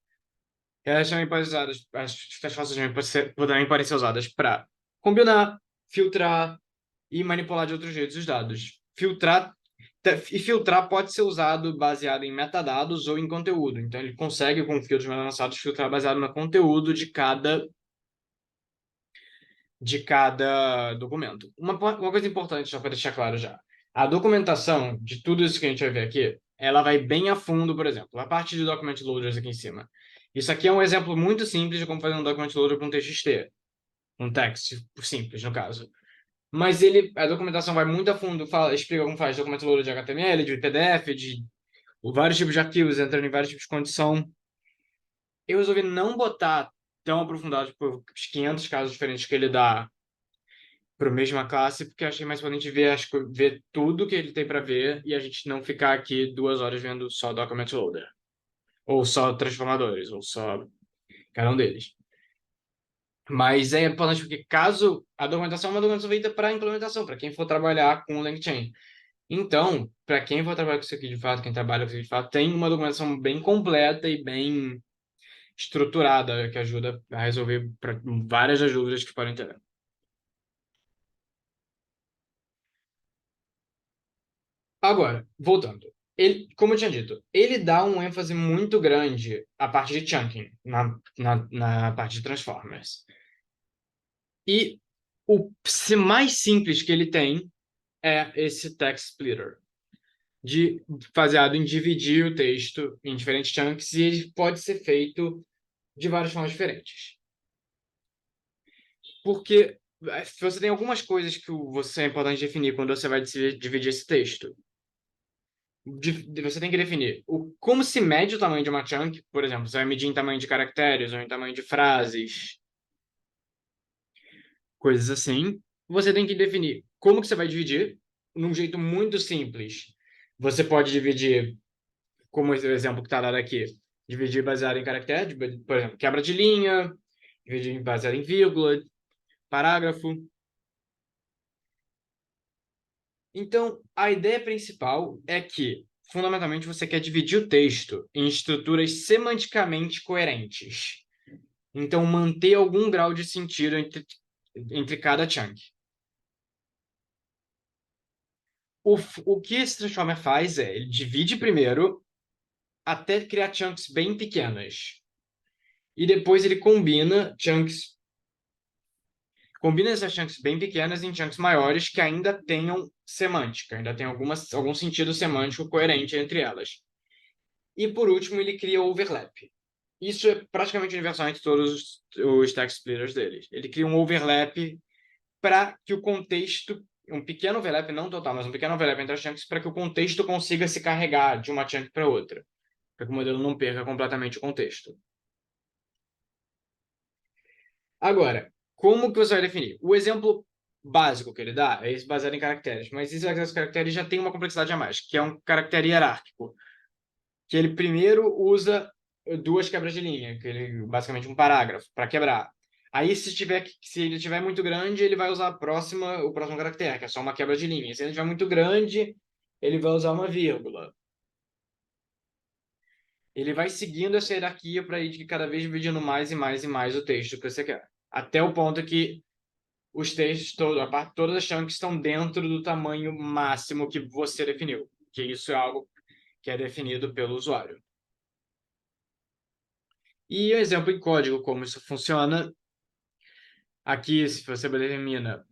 elas também podem ser usadas, as transformações também podem ser usadas para combinar, filtrar e manipular de outros jeitos os dados. Filtrar pode ser usado baseado em metadados ou em conteúdo. Então, ele consegue, com filtros mais avançados, filtrar baseado no conteúdo de cada documento. Uma coisa importante, só para deixar claro já. A documentação de tudo isso que a gente vai ver aqui, ela vai bem a fundo, por exemplo, a parte de document loaders aqui em cima. Isso aqui é um exemplo muito simples de como fazer um document loader com TXT. Um text simples, no caso. Mas a documentação vai muito a fundo, explica como faz documento loader de HTML, de PDF, de vários tipos de arquivos, entrando em vários tipos de condição. Eu resolvi não botar tão aprofundado por os 500 casos diferentes que ele dá para a mesma classe, porque eu achei mais importante ver tudo que ele tem para ver e a gente não ficar aqui 2 horas vendo só document loader, ou só transformadores, ou só cada um deles. Mas é importante porque caso a documentação é uma documentação feita para implementação, para quem for trabalhar com o LangChain. Então, para quem for trabalhar com isso aqui de fato, quem trabalha com isso aqui de fato, tem uma documentação bem completa e bem estruturada que ajuda a resolver várias das dúvidas que podem ter. Agora, voltando. Ele, como eu tinha dito, ele dá um ênfase muito grande à parte de chunking, na parte de Transformers. E o mais simples que ele tem é esse text splitter, baseado em dividir o texto em diferentes chunks, e ele pode ser feito de várias formas diferentes. Porque você tem algumas coisas que você é importante definir quando você vai dividir esse texto. Você tem que definir como se mede o tamanho de uma chunk, por exemplo, você vai medir em tamanho de caracteres ou em tamanho de frases, coisas assim. Você tem que definir como que você vai dividir, num jeito muito simples. Você pode dividir, como esse exemplo que está dado aqui, dividir baseado em caractere, por exemplo, quebra de linha, dividir baseado em vírgula, parágrafo. Então, a ideia principal é que, fundamentalmente, você quer dividir o texto em estruturas semanticamente coerentes. Então, manter algum grau de sentido entre cada chunk. O que esse transformer faz é, ele divide primeiro até criar chunks bem pequenas. E depois ele combina essas chunks bem pequenas em chunks maiores que ainda tenham semântica, ainda tem algum sentido semântico coerente entre elas. E por último, ele cria overlap. Isso é praticamente universal entre todos os text splitters deles. Ele cria um overlap para que o contexto, um pequeno overlap, não total, mas um pequeno overlap entre as chunks, para que o contexto consiga se carregar de uma chunk para outra, para que o modelo não perca completamente o contexto. Agora, como que você vai definir? O exemplo básico que ele dá é esse baseado em caracteres, mas esses caracteres já tem uma complexidade a mais, que é um caractere hierárquico, que ele primeiro usa duas quebras de linha, que ele basicamente um parágrafo para quebrar. Aí se ele tiver muito grande, ele vai usar o próximo caractere, que é só uma quebra de linha. Se ele tiver muito grande, ele vai usar uma vírgula. Ele vai seguindo essa hierarquia para ir cada vez dividindo mais e mais e mais o texto que você quer. Até o ponto que os textos, todas as chunks estão dentro do tamanho máximo que você definiu. Que isso é algo que é definido pelo usuário. E exemplo em código, como isso funciona. Aqui, se você determina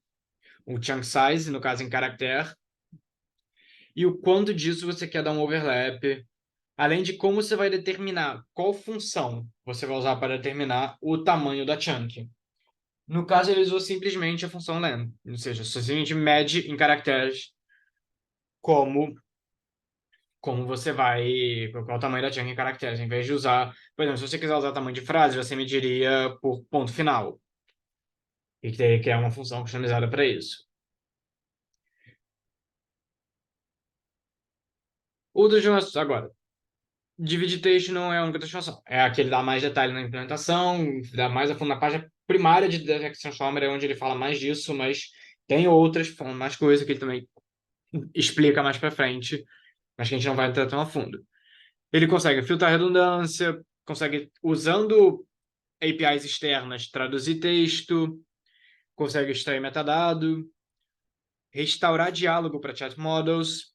um chunk size, no caso em caractere, e o quanto disso você quer dar um overlap, além de como você vai determinar qual função você vai usar para determinar o tamanho da chunk. No caso, ele usou simplesmente a função len, ou seja, simplesmente mede em caracteres como você vai, qual é o tamanho da chunk em caracteres, em vez de usar, por exemplo, se você quiser usar o tamanho de frase, você mediria por ponto final, e que é uma função customizada para isso. Agora, divide texto não é a única transformação. É aquele que dá mais detalhe na implementação, dá mais a fundo na página primária de Text Transformer, é onde ele fala mais disso, mas tem outras, falando mais coisa que ele também explica mais para frente, mas que a gente não vai entrar tão a fundo. Ele consegue filtrar redundância, consegue, usando APIs externas, traduzir texto, consegue extrair metadado, restaurar diálogo para chat models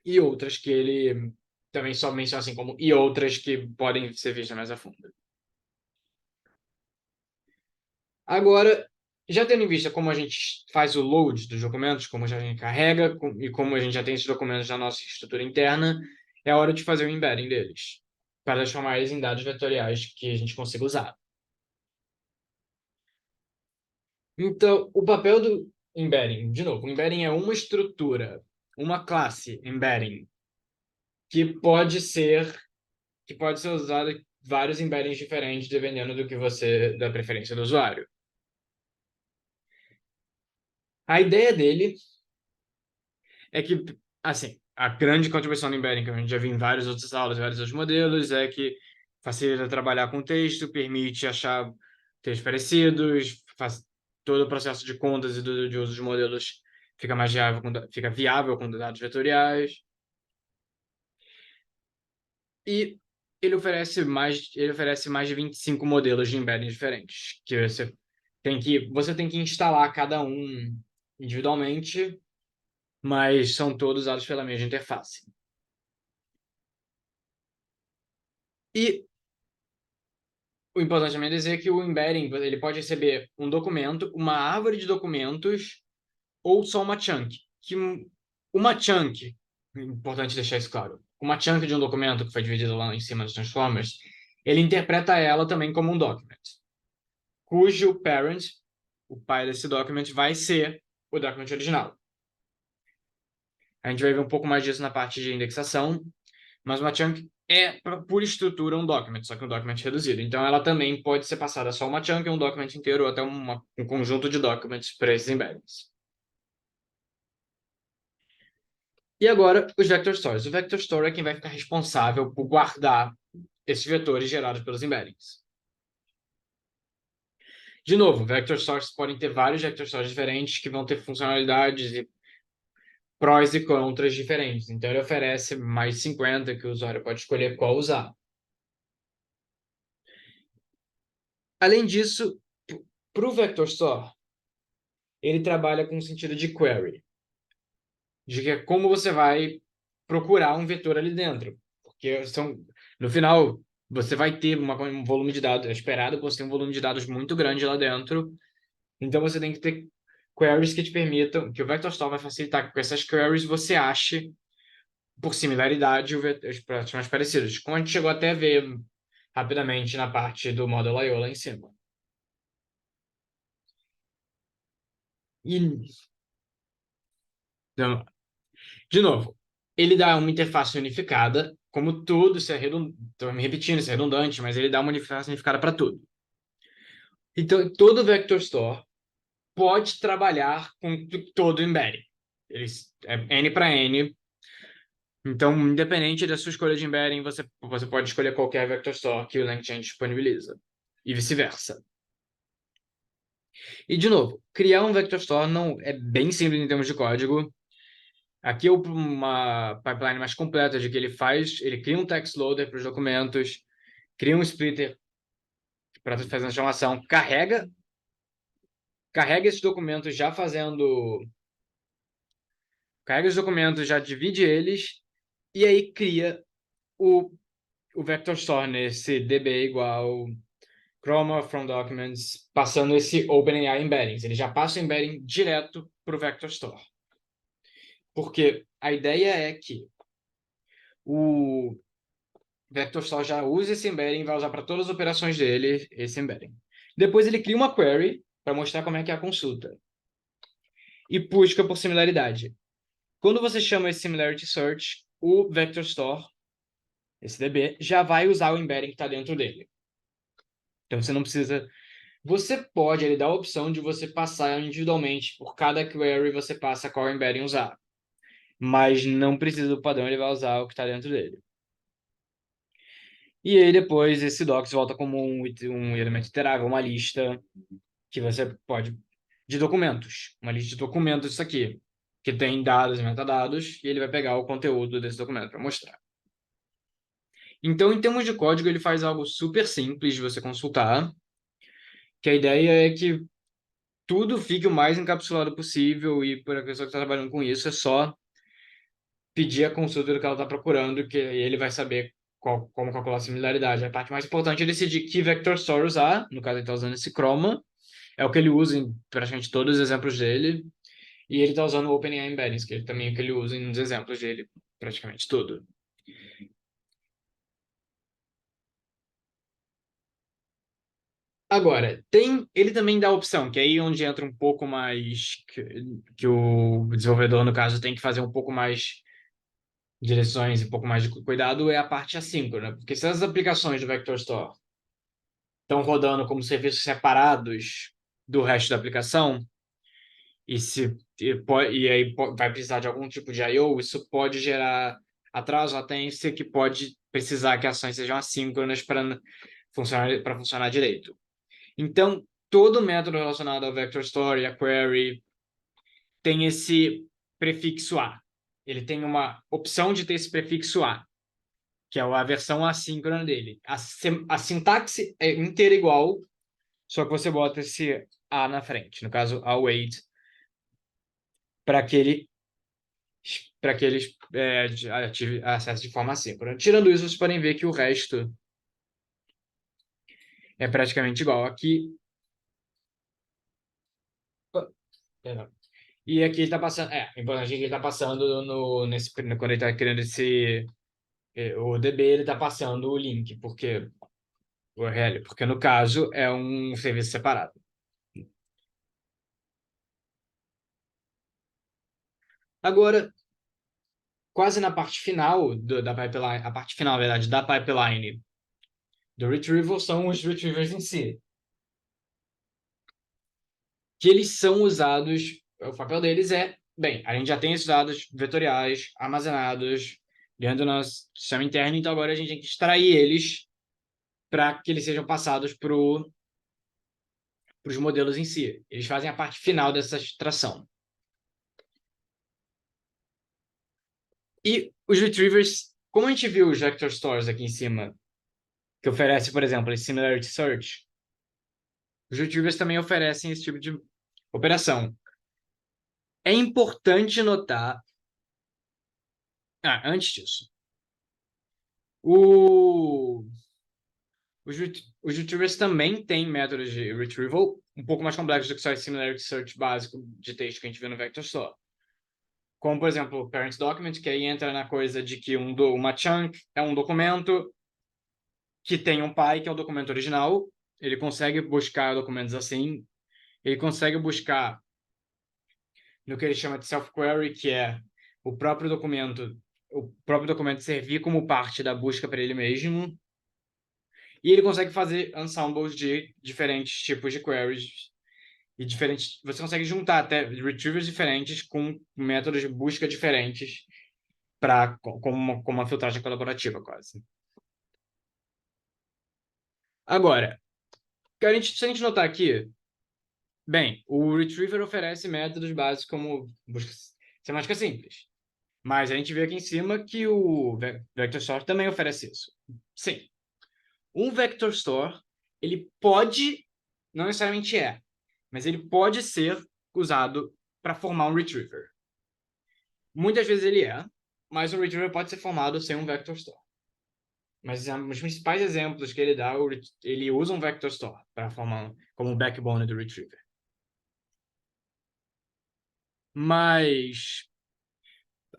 e outras que ele também só menciona assim como e outras que podem ser vistas mais a fundo. Agora, já tendo em vista como a gente faz o load dos documentos, como a gente carrega e como a gente já tem esses documentos na nossa estrutura interna, é hora de fazer o embedding deles, para transformar eles em dados vetoriais que a gente consiga usar. Então, o papel do embedding, de novo, o embedding é uma estrutura, uma classe embedding, que pode ser usada vários embeddings diferentes dependendo da preferência do usuário. A ideia dele é que, assim, a grande contribuição do embedding, que a gente já viu em várias outras aulas, vários outros modelos, é que facilita trabalhar com texto, permite achar textos parecidos, faz todo o processo de contas e de uso de modelos fica viável com dados vetoriais. E ele oferece mais de 25 modelos de embedding diferentes, que você tem que instalar cada um individualmente, mas são todos usados pela mesma interface. E o importante também é dizer que o embedding ele pode receber um documento, uma árvore de documentos ou só uma chunk. Uma chunk, importante deixar isso claro, uma chunk de um documento que foi dividido lá em cima dos transformers, ele interpreta ela também como um document, cujo parent, o pai desse document, vai ser o document original. A gente vai ver um pouco mais disso na parte de indexação, mas uma chunk é, por estrutura, um document, só que um document reduzido. Então, ela também pode ser passada só uma chunk, um document inteiro, ou até um conjunto de documents para esses embeddings. E agora, os vector stores. O vector store é quem vai ficar responsável por guardar esses vetores gerados pelos embeddings. De novo, vector stores podem ter vários vector stores diferentes que vão ter funcionalidades e prós e contras diferentes. Então, ele oferece mais 50 que o usuário pode escolher qual usar. Além disso, para o vector store, ele trabalha com o sentido de query, de que é como você vai procurar um vetor ali dentro. Porque no final, você vai ter um volume de dados, é esperado que você tenha um volume de dados muito grande lá dentro. Então, você tem que ter queries que te permitam, que o vector store vai facilitar que com essas queries você ache, por similaridade, os projetos mais parecidos. Como a gente chegou até a ver rapidamente na parte do Model I/O lá em cima. Então, de novo, ele dá uma interface unificada, como tudo, estou me repetindo, isso é redundante, mas ele dá uma interface unificada para tudo. Então, todo Vector Store pode trabalhar com todo o embedding. É N para N. Então, independente da sua escolha de embedding, você pode escolher qualquer Vector Store que o LangChain disponibiliza. E vice-versa. E, de novo, criar um Vector Store não é bem simples em termos de código. Aqui é uma pipeline mais completa de que ele cria um text loader para os documentos, cria um splitter para fazer a transformação, carrega esses documentos carrega os documentos, já divide eles, e aí cria o vector store nesse db igual chroma from documents, passando esse OpenAI embeddings. Ele já passa o embedding direto para o vector store. Porque a ideia é que o vector store já usa esse embedding e vai usar para todas as operações dele esse embedding. Depois ele cria uma query para mostrar como é que é a consulta. E busca por similaridade. Quando você chama esse similarity search, o vector store, esse DB, já vai usar o embedding que está dentro dele. Então você não precisa... Você pode, ele dá a opção de você passar individualmente por cada query, você passa qual embedding usar. Mas não precisa do padrão, ele vai usar o que está dentro dele. E aí depois esse docs volta como um elemento iterável, uma lista que você pode de documentos, uma lista de documentos isso aqui, que tem dados e metadados, e ele vai pegar o conteúdo desse documento para mostrar. Então, em termos de código, ele faz algo super simples de você consultar, que a ideia é que tudo fique o mais encapsulado possível, e para a pessoa que está trabalhando com isso, é só pedir a consulta do que ela está procurando, que ele vai saber como calcular a similaridade. A parte mais importante é decidir que vector store usar, no caso ele está usando esse chroma, é o que ele usa em praticamente todos os exemplos dele, e ele está usando o OpenAI Embeddings, que também é o que ele usa nos exemplos dele, praticamente tudo. Agora, ele também dá a opção, que é aí onde entra um pouco mais, que o desenvolvedor, no caso, tem que fazer um pouco mais de decisões e um pouco mais de cuidado, é a parte assíncrona. Porque se as aplicações do Vector Store estão rodando como serviços separados do resto da aplicação, e aí vai precisar de algum tipo de I/O, isso pode gerar atraso, latência, que pode precisar que ações sejam assíncronas para funcionar direito. Então, todo método relacionado ao Vector Store, a query, tem esse prefixo A. Ele tem uma opção de ter esse prefixo A, que é a versão assíncrona dele. A sintaxe é inteira igual, só que você bota esse A na frente. No caso, await, para que ele ative acesso de forma assíncrona. Tirando isso, vocês podem ver que o resto é praticamente igual. Aqui. Perdão. E aqui ele está passando. Importante que ele está passando quando ele está criando o DB, ele está passando o link, porque o URL, porque no caso é um serviço separado. Agora, quase na parte final da pipeline, a parte final, na verdade, da pipeline do retrieval são os retrievers em si. Que eles são usados, o papel deles é, bem, a gente já tem esses dados vetoriais armazenados dentro do nosso sistema interno, então agora a gente tem que extrair eles para que eles sejam passados para os modelos em si. Eles fazem a parte final dessa extração. E os retrievers, como a gente viu os vector stores aqui em cima, que oferece, por exemplo, esse similarity search, os retrievers também oferecem esse tipo de operação. É importante notar... antes disso. Os retrievers também têm métodos de retrieval um pouco mais complexos do que só esse similarity search básico de texto que a gente vê no vector store. Como, por exemplo, o parent document, que aí entra na coisa de que uma chunk é um documento que tem um pai, que é o documento original. Ele consegue buscar documentos assim. Ele consegue buscar no que ele chama de self-query, que é o próprio documento servir como parte da busca para ele mesmo. E ele consegue fazer ensembles de diferentes tipos de queries e diferentes. Você consegue juntar até retrievers diferentes com métodos de busca diferentes para como uma filtragem colaborativa, quase. Agora, se a gente notar aqui, bem, o retriever oferece métodos básicos como busca semântica simples. Mas a gente vê aqui em cima que o Vector Store também oferece isso. Sim. Um Vector Store, ele pode, não necessariamente mas ele pode ser usado para formar um retriever. Muitas vezes ele mas um retriever pode ser formado sem um Vector Store. Mas os principais exemplos que ele dá, ele usa um Vector Store para formar como backbone do retriever. Mas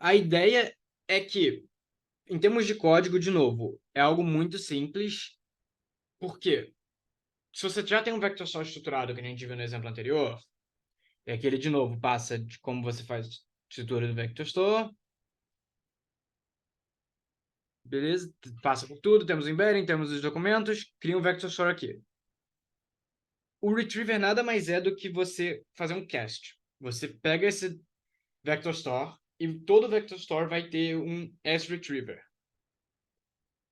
a ideia é que, em termos de código, de novo, é algo muito simples, porque se você já tem um Vector Store estruturado, que a gente viu no exemplo anterior, é que ele, de novo, passa de como você faz a estrutura do Vector Store. Beleza? Passa por tudo, temos o embedding, temos os documentos, cria um Vector Store aqui. O Retriever nada mais é do que você fazer um cast. Você pega esse Vector Store e todo Vector Store vai ter um S-Retriever,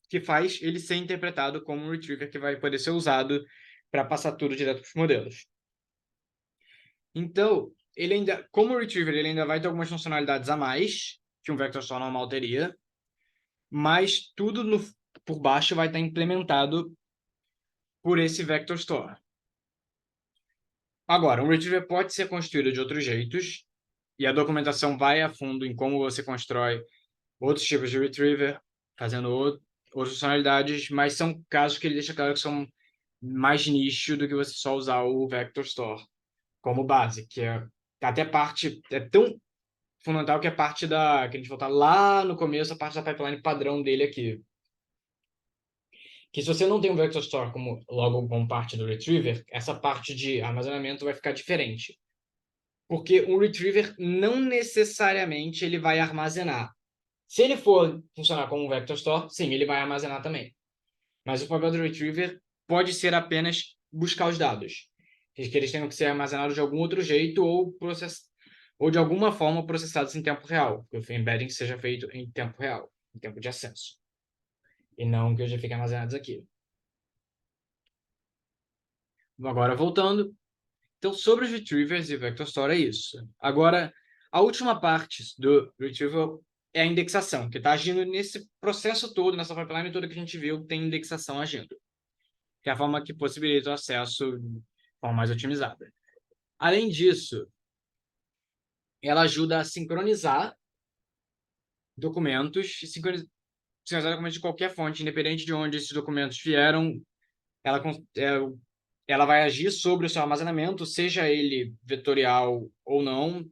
que faz ele ser interpretado como um Retriever que vai poder ser usado para passar tudo direto para os modelos. Então, como Retriever, ele ainda vai ter algumas funcionalidades a mais que um Vector Store normal teria, mas tudo por baixo vai estar implementado por esse Vector Store. Agora, um Retriever pode ser construído de outros jeitos, e a documentação vai a fundo em como você constrói outros tipos de Retriever, fazendo outras funcionalidades, mas são casos que ele deixa claro que são mais nicho do que você só usar o Vector Store como base, que é até parte, é tão fundamental que é parte que a gente voltar lá no começo, a parte da pipeline padrão dele aqui. Que se você não tem um Vector Store logo como parte do Retriever, essa parte de armazenamento vai ficar diferente. Porque um Retriever não necessariamente ele vai armazenar. Se ele for funcionar como um Vector Store, sim, ele vai armazenar também. Mas o papel do Retriever pode ser apenas buscar os dados. Que eles tenham que ser armazenados de algum outro jeito ou de alguma forma processados em tempo real. Que o embedding seja feito em tempo real, em tempo de acesso. E não que já fiquem armazenados aqui. Agora, voltando. Então, sobre os retrievers e Vector Store é isso. Agora, A última parte do retrieval é a indexação, que está agindo nesse processo todo, nessa pipeline toda que a gente viu, tem indexação agindo, que é a forma que possibilita o acesso de forma mais otimizada. Além disso, ela ajuda a sincronizar documentos, sincronizar documentos de qualquer fonte, independente de onde esses documentos vieram, ela vai agir sobre o seu armazenamento, seja ele vetorial ou não.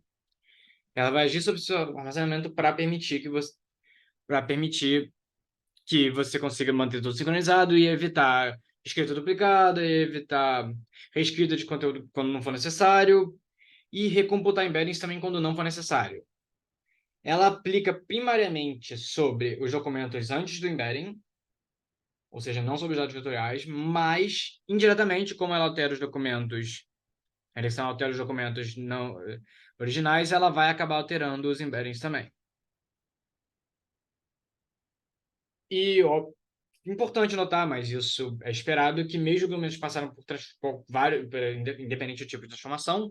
Ela vai agir sobre o seu armazenamento para permitir que você consiga manter tudo sincronizado e evitar escrita duplicada, e evitar reescrita de conteúdo quando não for necessário e recomputar embeddings também quando não for necessário. Ela aplica primariamente sobre os documentos antes do embedding, ou seja, não sobre os dados vetoriais, mas indiretamente, como ela altera os documentos, a eleição altera os documentos não originais, ela vai acabar alterando os embeddings também. E importante notar, mas isso é esperado, que mesmo que documentos passaram por vários, independente do tipo de transformação,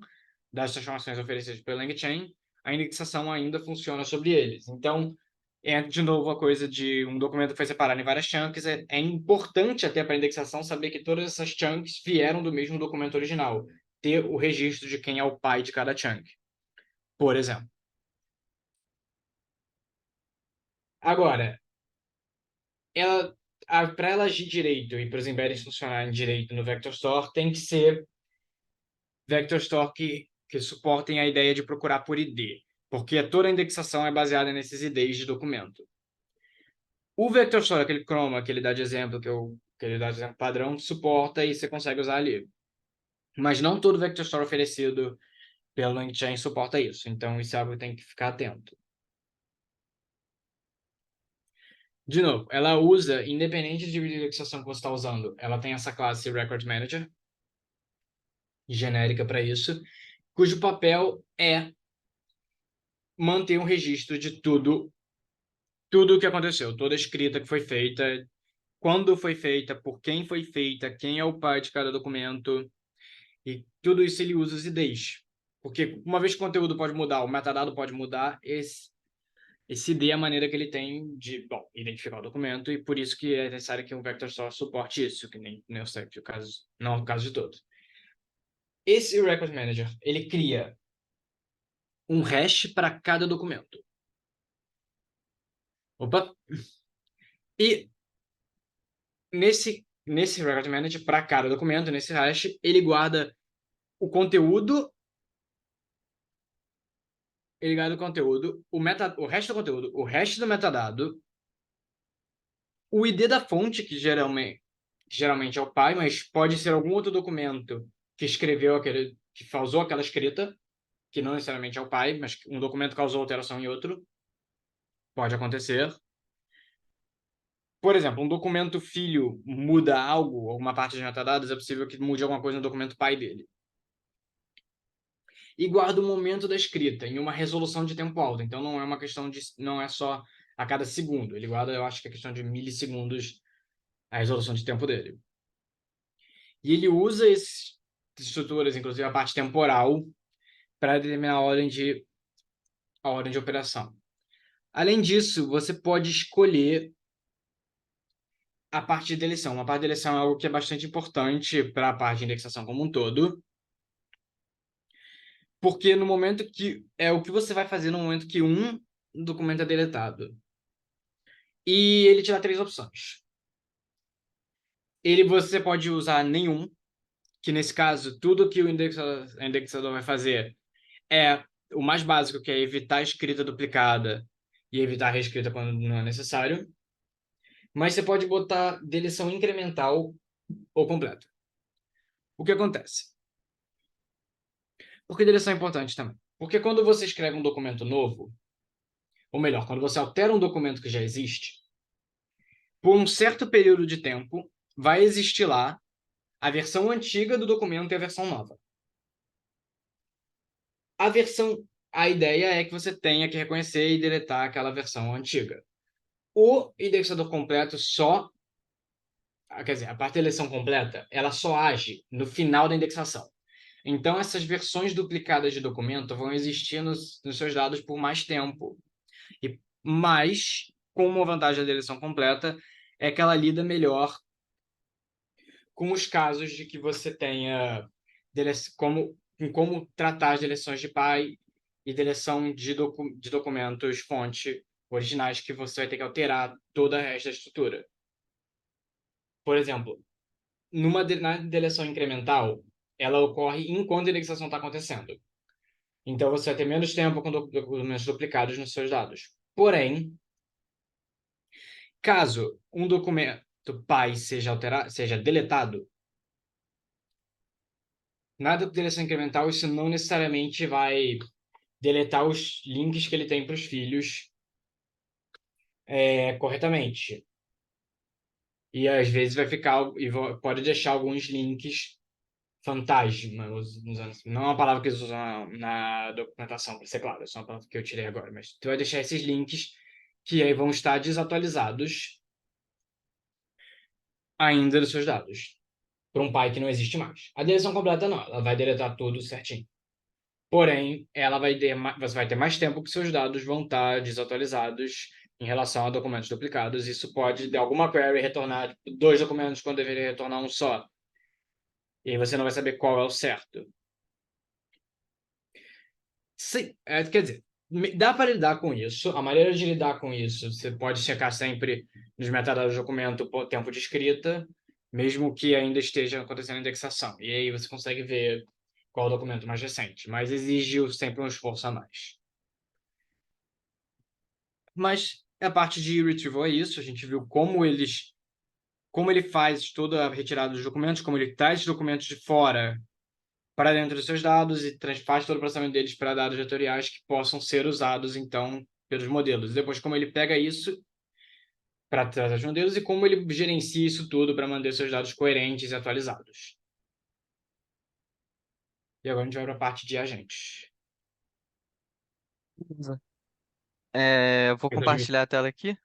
das transformações oferecidas pela LangChain, a indexação ainda funciona sobre eles. Então, é de novo a coisa de um documento que foi separado em várias chunks. É importante até para a indexação saber que todas essas chunks vieram do mesmo documento original. Ter o registro de quem é o pai de cada chunk, por exemplo. Agora, para ela agir direito e para os embeddings funcionarem direito no Vector Store, tem que ser Vector Store que suportem a ideia de procurar por ID, porque toda a indexação é baseada nesses IDs de documento. O Vector Store, aquele Chroma que ele dá de exemplo, que ele dá de exemplo padrão, suporta e você consegue usar ali. Mas não todo Vector Store oferecido pelo LangChain suporta isso, então isso é algo que tem que ficar atento. De novo, ela usa, independente de indexação que você está usando, ela tem essa classe Record Manager, genérica para isso, cujo papel é manter um registro de tudo o que aconteceu, toda a escrita que foi feita, quando foi feita, por quem foi feita, quem é o pai de cada documento, e tudo isso ele usa os IDs. Porque uma vez que o conteúdo pode mudar, o metadado pode mudar, esse ID é a maneira que ele tem de, bom, identificar o documento, e por isso que é necessário que um vector só suporte isso, que nem eu sei, que o caso, não é o caso de todos. Esse Record Manager, ele cria um hash para cada documento. Opa! E nesse Record Manager, para cada documento, nesse hash, ele guarda o conteúdo, o hash do conteúdo, o hash do metadado, o ID da fonte, que geralmente é o pai, mas pode ser algum outro documento que que causou aquela escrita, que não necessariamente é o pai, mas um documento causou alteração em outro. Pode acontecer. Por exemplo, um documento filho muda algo, alguma parte de metadados, é possível que mude alguma coisa no documento pai dele. E guarda o momento da escrita em uma resolução de tempo alta. Então não é uma questão de, não é só a cada segundo. Ele guarda, eu acho que é questão de milissegundos a resolução de tempo dele. E ele usa essas estruturas, inclusive a parte temporal, para determinar a ordem de operação. Além disso, você pode escolher a parte de deleção. A parte de deleção é algo que é bastante importante para a parte de indexação como um todo, porque no momento que é o que você vai fazer no momento que um documento é deletado. E ele te dá 3 opções. Você pode usar nenhum, que nesse caso, tudo que o indexador vai fazer é o mais básico, que é evitar a escrita duplicada e evitar a reescrita quando não é necessário. Mas você pode botar deleção incremental ou completa. O que acontece? Por que deleção é importante também? Porque quando você escreve um documento novo, ou melhor, quando você altera um documento que já existe, por um certo período de tempo, vai existir lá a versão antiga do documento e a versão nova. A ideia é que você tenha que reconhecer e deletar aquela versão antiga. O indexador completo quer dizer, a parte da deleção completa, ela só age no final da indexação. Então, essas versões duplicadas de documento vão existir nos seus dados por mais tempo. Mas, com uma vantagem da deleção completa, é que ela lida melhor com os casos de que você tenha como tratar as deleções de pai e deleção de documentos fonte originais que você vai ter que alterar toda a resto da estrutura. Por exemplo, na deleção incremental, ela ocorre enquanto a indexação está acontecendo. Então, você vai ter menos tempo com documentos duplicados nos seus dados. Porém, caso um documento pai seja deletado, na deleção incremental, isso não necessariamente vai deletar os links que ele tem para os filhos corretamente. E às vezes vai ficar e pode deixar alguns links fantasma, não é uma palavra que eles usam na documentação, para ser claro, é só uma palavra que eu tirei agora, mas tu vai deixar esses links que aí vão estar desatualizados ainda dos seus dados, para um pai que não existe mais. A deleção completa não, ela vai deletar tudo certinho. Porém, você vai ter mais tempo que seus dados vão estar desatualizados em relação a documentos duplicados. Isso pode, de alguma query, retornar 2 documentos quando deveria retornar um só. E aí você não vai saber qual é o certo. Sim, quer dizer, dá para lidar com isso. A maneira de lidar com isso, você pode checar sempre nos metadados do documento o tempo de escrita, mesmo que ainda esteja acontecendo a indexação. E aí você consegue ver qual é o documento mais recente, mas exige sempre um esforço a mais. Mas a parte de retrieval é isso. A gente viu como ele faz toda a retirada dos documentos, como ele traz os documentos de fora para dentro dos seus dados e faz todo o processamento deles para dados vetoriais que possam ser usados, então, pelos modelos. Depois, como ele pega isso para tratar os modelos e como ele gerencia isso tudo para manter seus dados coerentes e atualizados. E agora a gente vai para a parte de agentes. Eu vou Esse é o compartilhar a tela aqui.